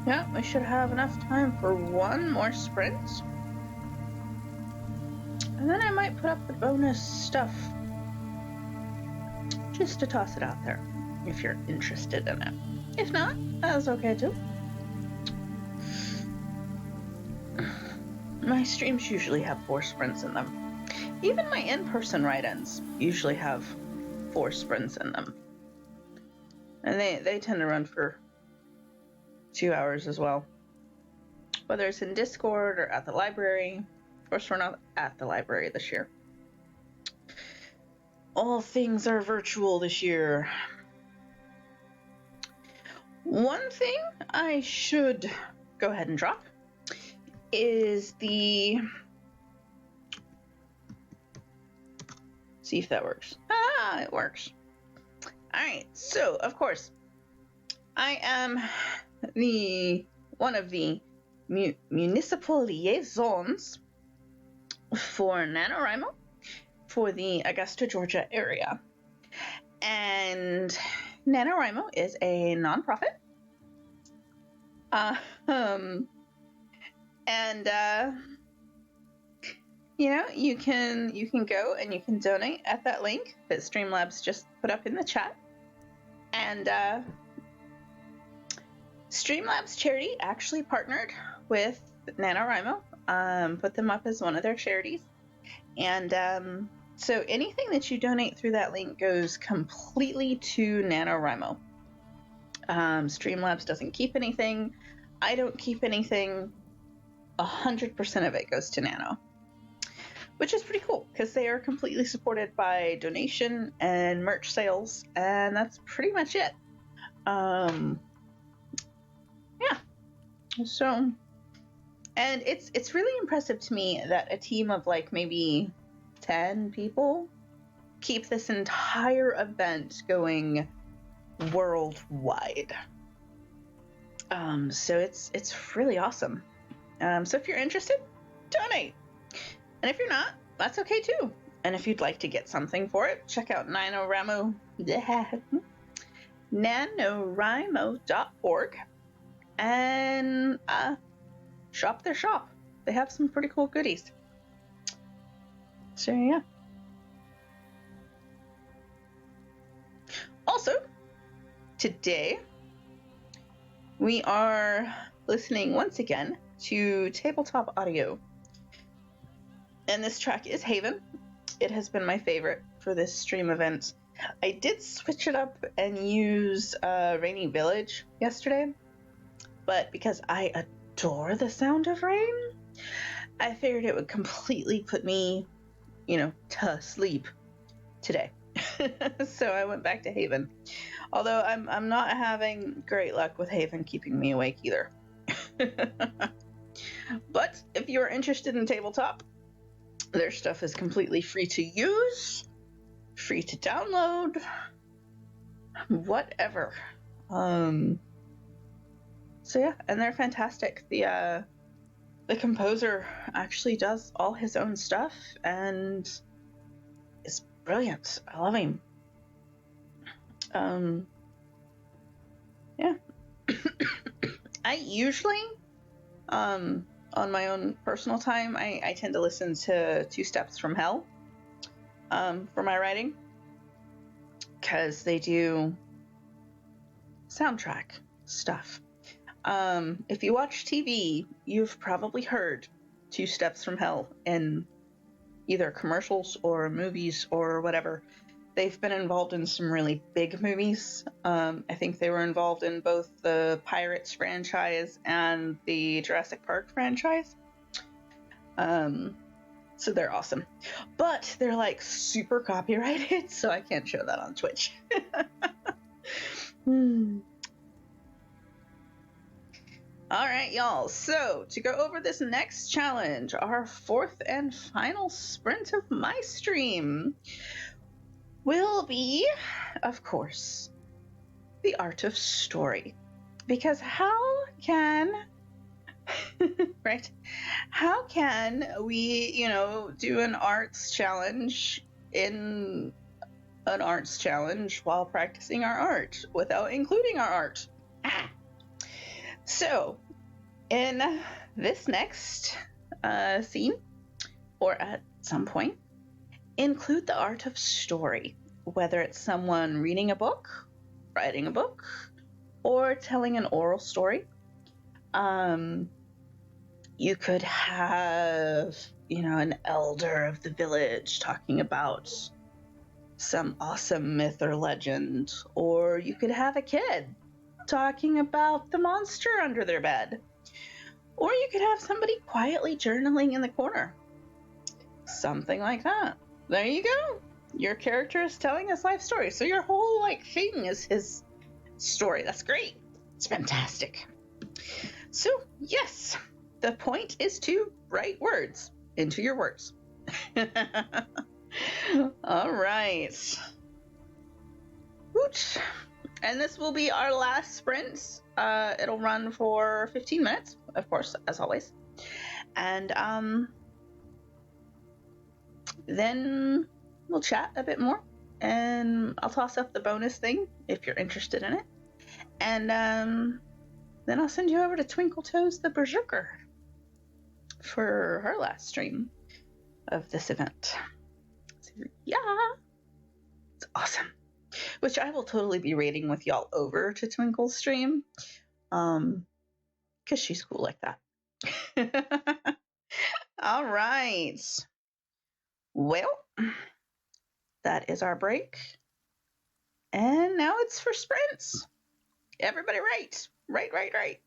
Yeah, we should have enough time for one more sprint. And then I might put up the bonus stuff. Just to toss it out there, if you're interested in it. If not, that's okay too. My streams usually have 4 sprints in them. Even my in-person write-ins usually have 4 sprints in them. And they tend to run for 2 hours as well. Whether it's in Discord or at the library. Of course, we're not at the library this year. All things are virtual this year. One thing I should go ahead and drop is the... See if that works. Ah, it works. Alright, so, of course, I am one of the municipal liaisons for NaNoWriMo for the Augusta, Georgia area. And NaNoWriMo is a nonprofit. You can go and you can donate at that link that Streamlabs just put up in the chat. And Streamlabs charity actually partnered with NaNoWriMo, put them up as one of their charities. And so anything that you donate through that link goes completely to NaNoWriMo. Streamlabs doesn't keep anything. I don't keep anything. 100% of it goes to Nano, which is pretty cool because they are completely supported by donation and merch sales, and that's pretty much it. So, and it's really impressive to me that a team of like maybe 10 people keep this entire event going worldwide. So it's really awesome. So if you're interested, donate. And if you're not, that's okay too. And if you'd like to get something for it, check out NaNoWriMo.org and shop their shop. They have some pretty cool goodies. So yeah. Also, today we are listening once again to tabletop audio. And this track is Haven. It has been my favorite for this stream event. I did switch it up and use Rainy Village yesterday, but because I adore the sound of rain, I figured it would completely put me, to sleep today. So I went back to Haven. Although I'm not having great luck with Haven keeping me awake either. But if you're interested in tabletop, their stuff is completely free to use, free to download, whatever. So yeah, and they're fantastic. The composer actually does all his own stuff and is brilliant. I love him. Yeah. I usually, on my own personal time, I tend to listen to Two Steps from Hell for my writing, because they do soundtrack stuff. If you watch TV, you've probably heard Two Steps from Hell in either commercials or movies or whatever. They've been involved in some really big movies. I think they were involved in both the Pirates franchise and the Jurassic Park franchise. So they're awesome. But they're like super copyrighted, so I can't show that on Twitch. All right, y'all. So to go over this next challenge, our fourth and final sprint of my stream will be, of course, the art of story. Because how can right? How can we, do an arts challenge in an arts challenge while practicing our art without including our art? So, in this next scene, or at some point, include the art of story, whether it's someone reading a book, writing a book, or telling an oral story. You could have, an elder of the village talking about some awesome myth or legend, or you could have a kid talking about the monster under their bed, or you could have somebody quietly journaling in the corner. Something like that. There you go. Your character is telling his life story. So your whole thing is his story. That's great. It's fantastic. So yes, the point is to write words into your words. All right. And this will be our last sprint. It'll run for 15 minutes, of course, as always. And then we'll chat a bit more, and I'll toss up the bonus thing if you're interested in it. And then I'll send you over to Twinkle Toes the Berserker for her last stream of this event. So, yeah, it's awesome. Which I will totally be raiding with y'all over to Twinkle's stream, because she's cool like that. All right. Well, that is our break. And now it's for sprints. Everybody write. Write.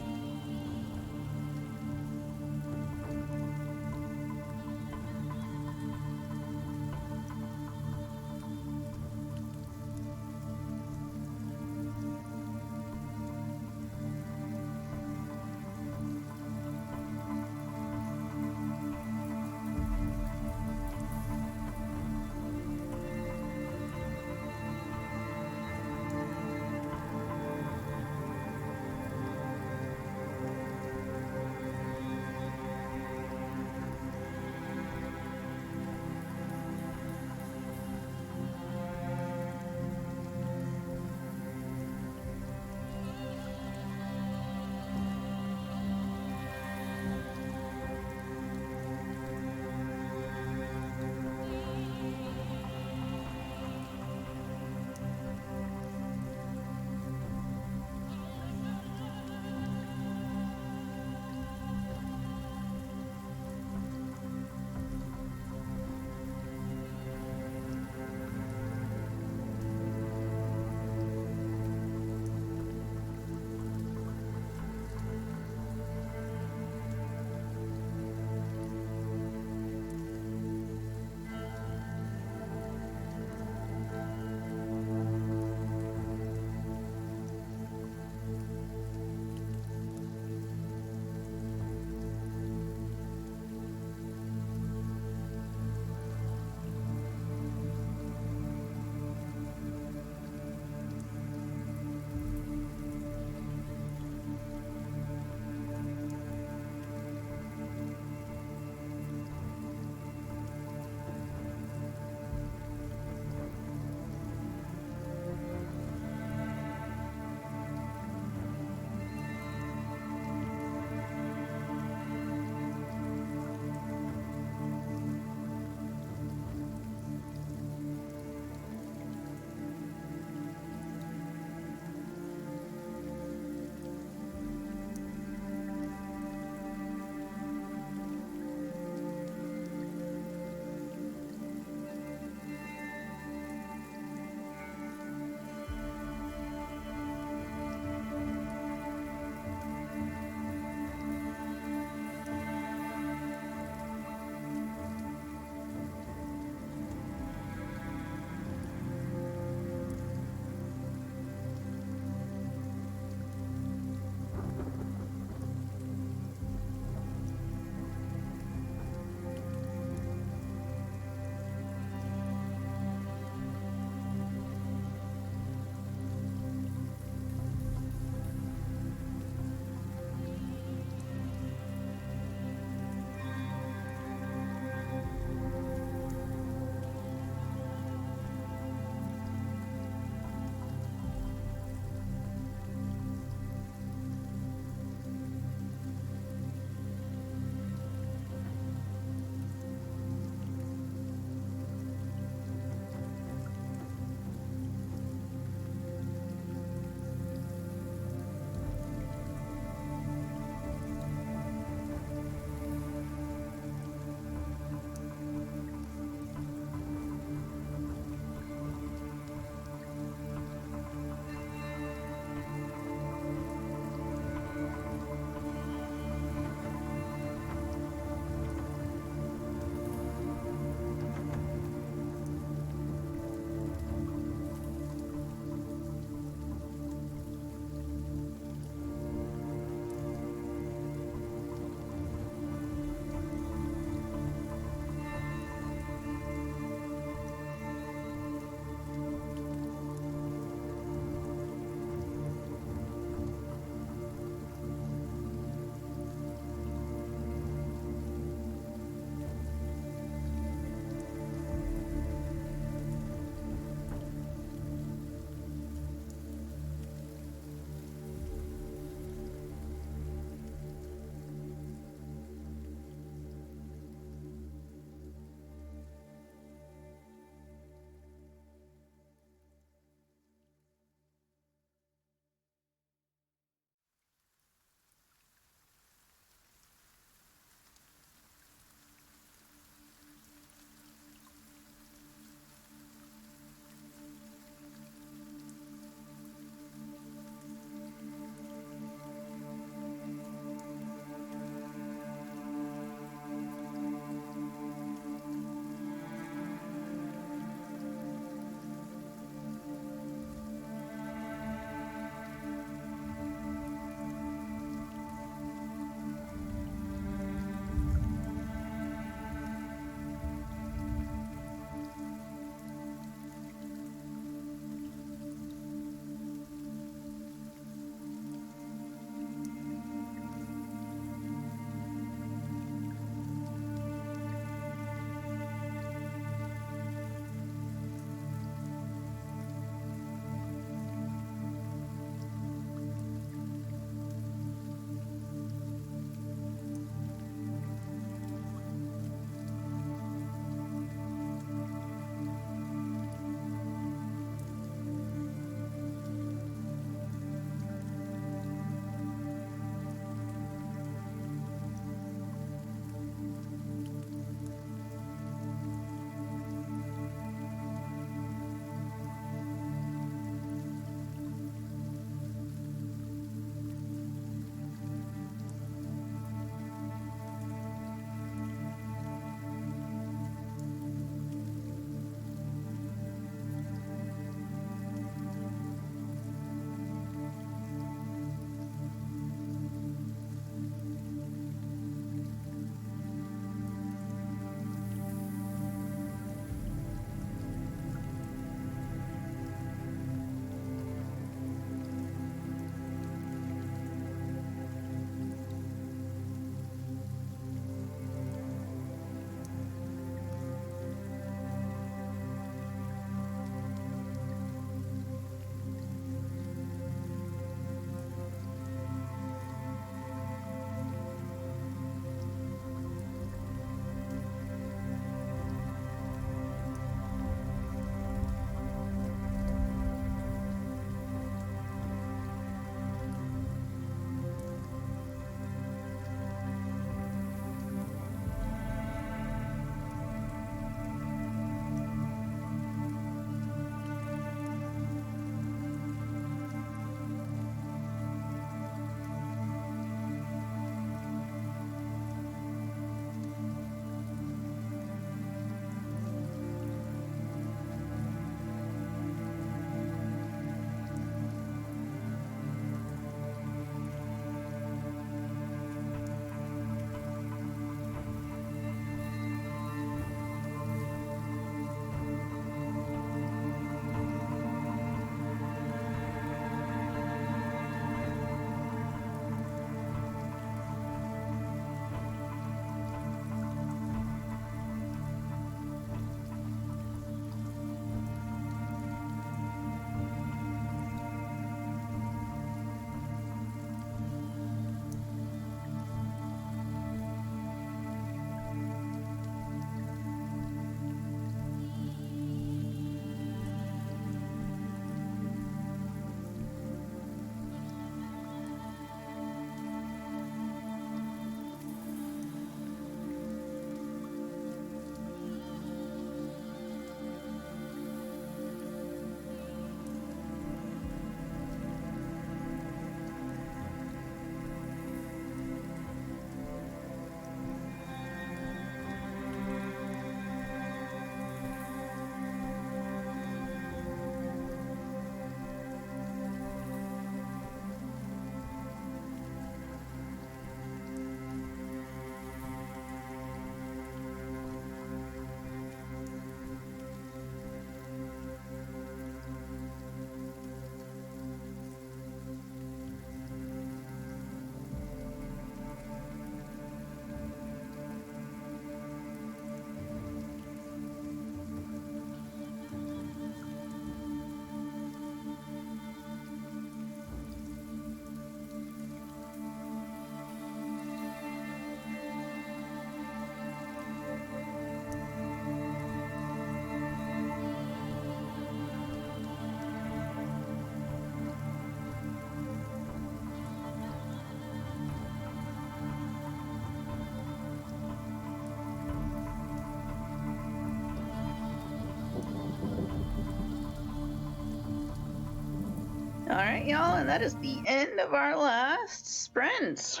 All right, y'all, and that is the end of our last sprint.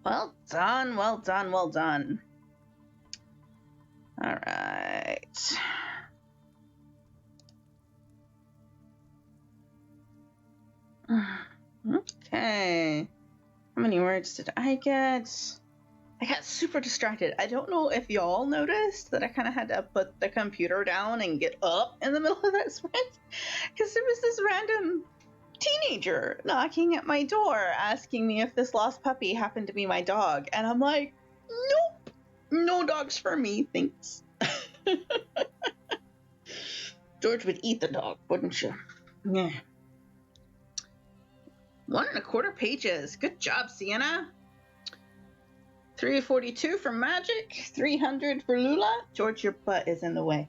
Well done, well done, well done. All right. Okay. How many words did I get? I got super distracted. I don't know if y'all noticed that I kind of had to put the computer down and get up in the middle of that sprint, because there was this random teenager knocking at my door asking me if this lost puppy happened to be my dog, and I'm like, nope, no dogs for me, thanks. George would eat the dog, wouldn't you? Yeah. 1 1/4 pages. Good job, Sienna. 342 for Magic, 300 for Lula. George, your butt is in the way.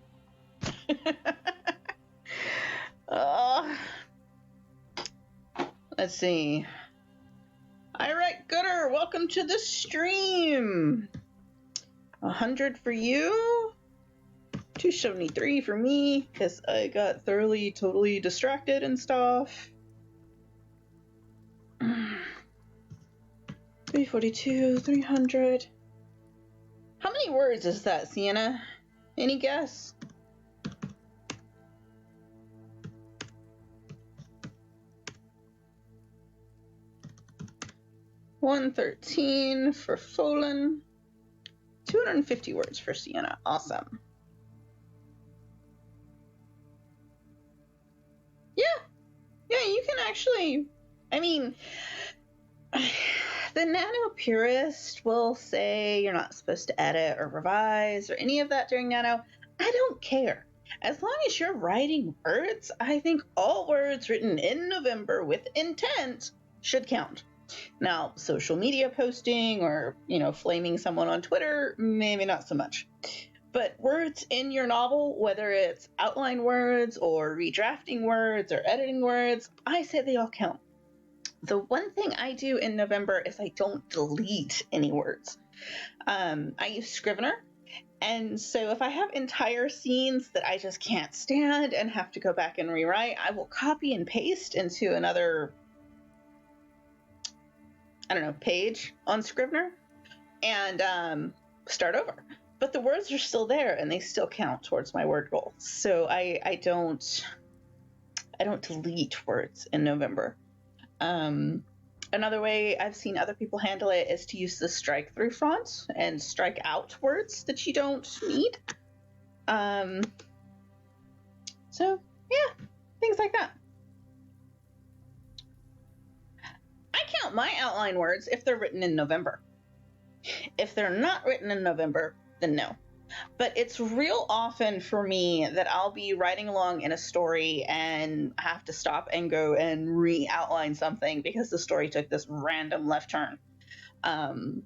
Let's see. All right, Gooder, welcome to the stream. 100 for you. 273 for me, because I got thoroughly, totally distracted and stuff. 342, 300. How many words is that, Sienna? Any guess? $113 for Folan. 250 words for Sienna. Awesome. Yeah, you can actually, I mean, the Nano purist will say you're not supposed to edit or revise or any of that during Nano. I don't care. As long as you're writing words, I think all words written in November with intent should count. Now, social media posting or, flaming someone on Twitter, maybe not so much. But words in your novel, whether it's outline words or redrafting words or editing words, I say they all count. The one thing I do in November is I don't delete any words. I use Scrivener. And so if I have entire scenes that I just can't stand and have to go back and rewrite, I will copy and paste into another, page on Scrivener and start over. But the words are still there and they still count towards my word goal. So I don't delete words in November. Another way I've seen other people handle it is to use the strike through font and strike out words that you don't need. So yeah, things like that. I count my outline words if they're written in November. If they're not written in November, then no. But it's real often for me that I'll be writing along in a story and have to stop and go and re-outline something because the story took this random left turn. And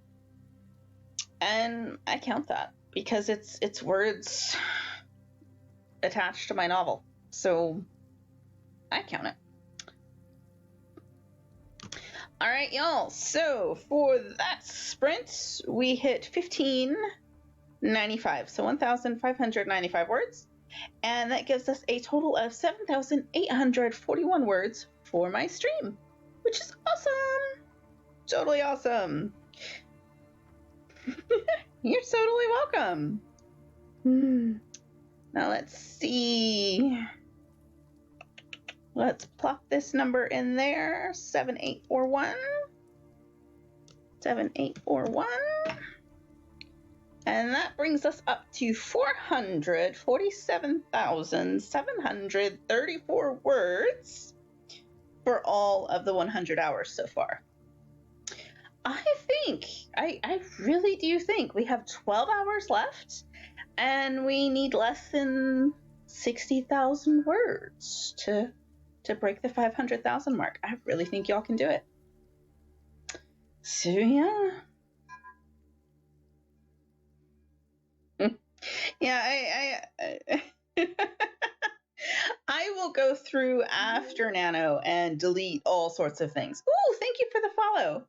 I count that because it's words attached to my novel. So I count it. All right, y'all. So for that sprint, we hit 1595, so 1,595 words, and that gives us a total of 7,841 words for my stream, which is awesome. Totally awesome. You're totally welcome. Now let's see. Let's plop this number in there, 7841. 7841. And that brings us up to 447,734 words for all of the 100 hours so far. I really do think we have 12 hours left and we need less than 60,000 words to break the 500,000 mark. I really think y'all can do it. So yeah. Yeah, I will go through after Nano and delete all sorts of things. Ooh, thank you for the follow.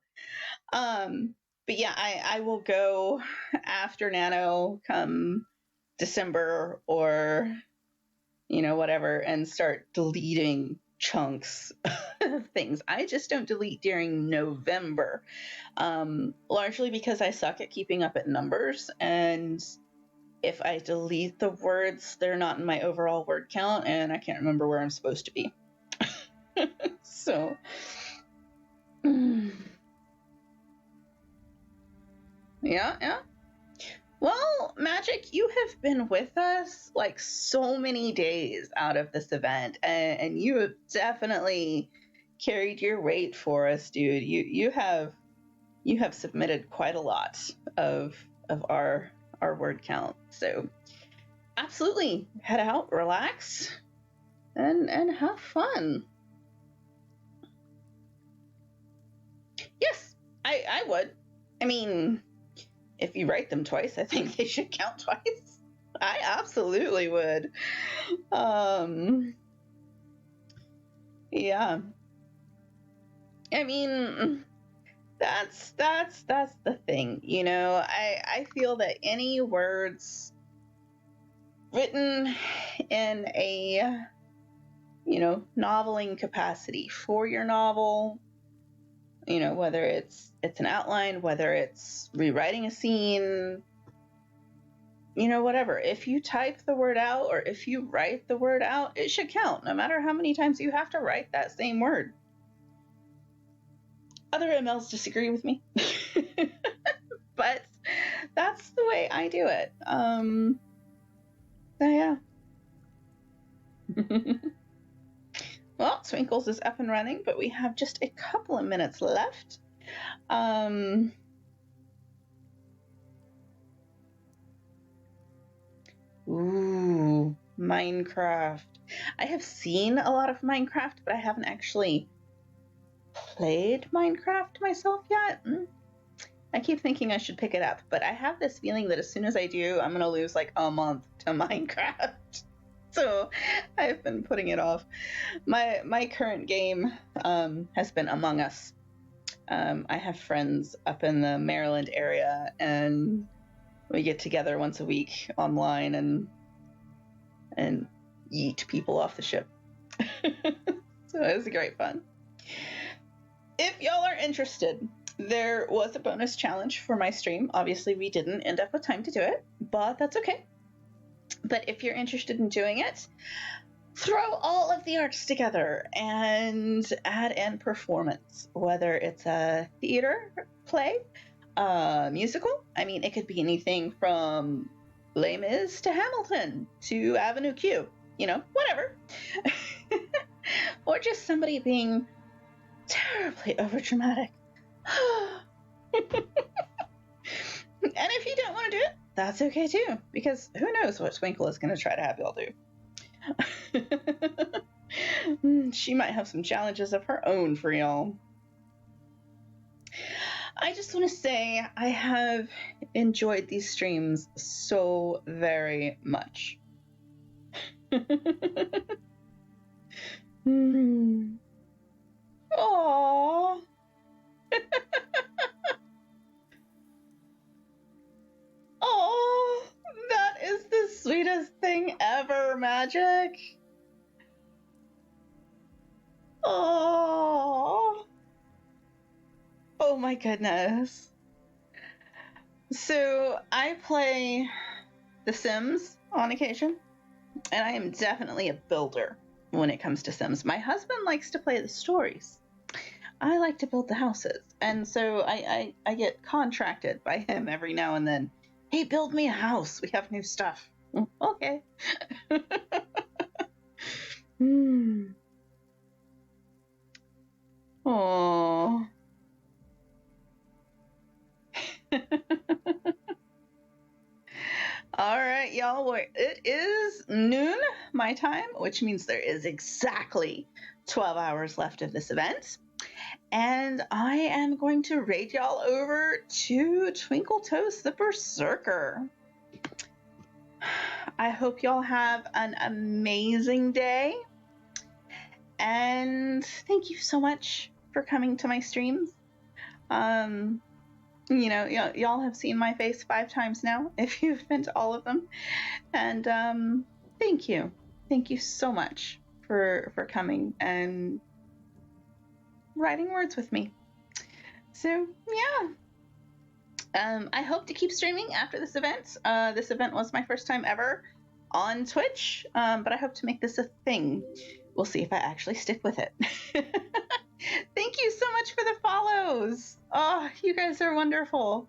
But yeah, I will go after Nano come December or whatever and start deleting chunks of things. I just don't delete during November, largely because I suck at keeping up at numbers. And if I delete the words, they're not in my overall word count, and I can't remember where I'm supposed to be. So, yeah. Well, Magic, you have been with us like so many days out of this event, and you have definitely carried your weight for us, dude. You have submitted quite a lot of our word count. So absolutely head out, relax, and have fun. Yes, I would. I mean, if you write them twice, I think they should count twice. I absolutely would. Yeah. I mean, that's the thing, you know. I feel that any words written in a, you know, noveling capacity for your novel, you know, whether it's an outline, whether it's rewriting a scene, you know, whatever. If you type the word out or if you write the word out, it should count, no matter how many times you have to write that same word. Other MLs disagree with me, but that's the way I do it. So yeah. Well, Twinkles is up and running, but we have just a couple of minutes left. Ooh, Minecraft. I have seen a lot of Minecraft, but I haven't actually played Minecraft myself yet. I keep thinking I should pick it up, but I have this feeling that as soon as I do, I'm going to lose like a month to Minecraft. So I've been putting it off. My current game has been Among Us. I have friends up in the Maryland area, and we get together once a week online and yeet people off the ship. So it was great fun. If y'all are interested, there was a bonus challenge for my stream. Obviously, we didn't end up with time to do it, but that's okay. But if you're interested in doing it, throw all of the arts together and add in performance, whether it's a theater play, musical. I mean, it could be anything from Les Mis to Hamilton to Avenue Q, you know, whatever. Or just somebody being terribly overdramatic. And if you don't want to do it, that's okay too, because who knows what Twinkle is going to try to have y'all do. She might have some challenges of her own for y'all. I just want to say I have enjoyed these streams so very much. Aww. Oh, that is the sweetest thing ever, Magic. Oh my goodness. So I play The Sims on occasion, and I am definitely a builder when it comes to Sims. My husband likes to play the stories. I like to build the houses, and so I get contracted by him every now and then. Hey, build me a house. We have new stuff. Okay. Aww. All right, y'all. Well, it is noon my time, which means there is exactly 12 hours left of this event. And I am going to raid y'all over to Twinkle Toast the Berserker. I hope y'all have an amazing day. And thank you so much for coming to my streams. You know, y'all have seen my face 5 times now, if you've been to all of them. And thank you. Thank you so much for coming and writing words with me. So yeah. I hope to keep streaming after this event. This event was my first time ever on Twitch, but I hope to make this a thing. We'll see if I actually stick with it. Thank you so much for the follows. Oh, you guys are wonderful.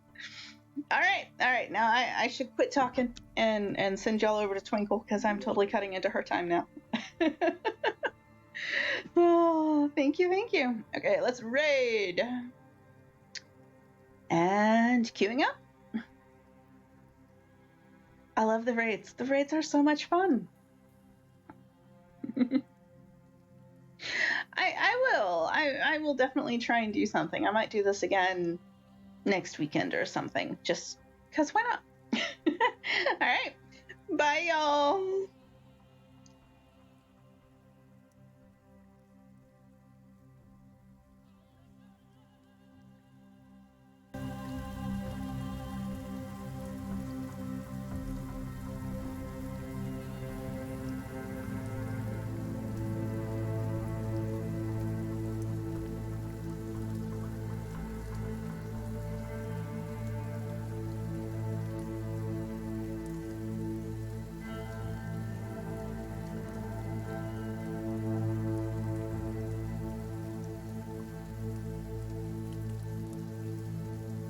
All right. Now I should quit talking and send y'all over to Twinkle because I'm totally cutting into her time now. Oh, thank you. Okay, let's raid. And queuing up. I love the raids. The raids are so much fun. I will definitely try and do something. I might do this again next weekend or something, just because why not? All right. Bye, y'all.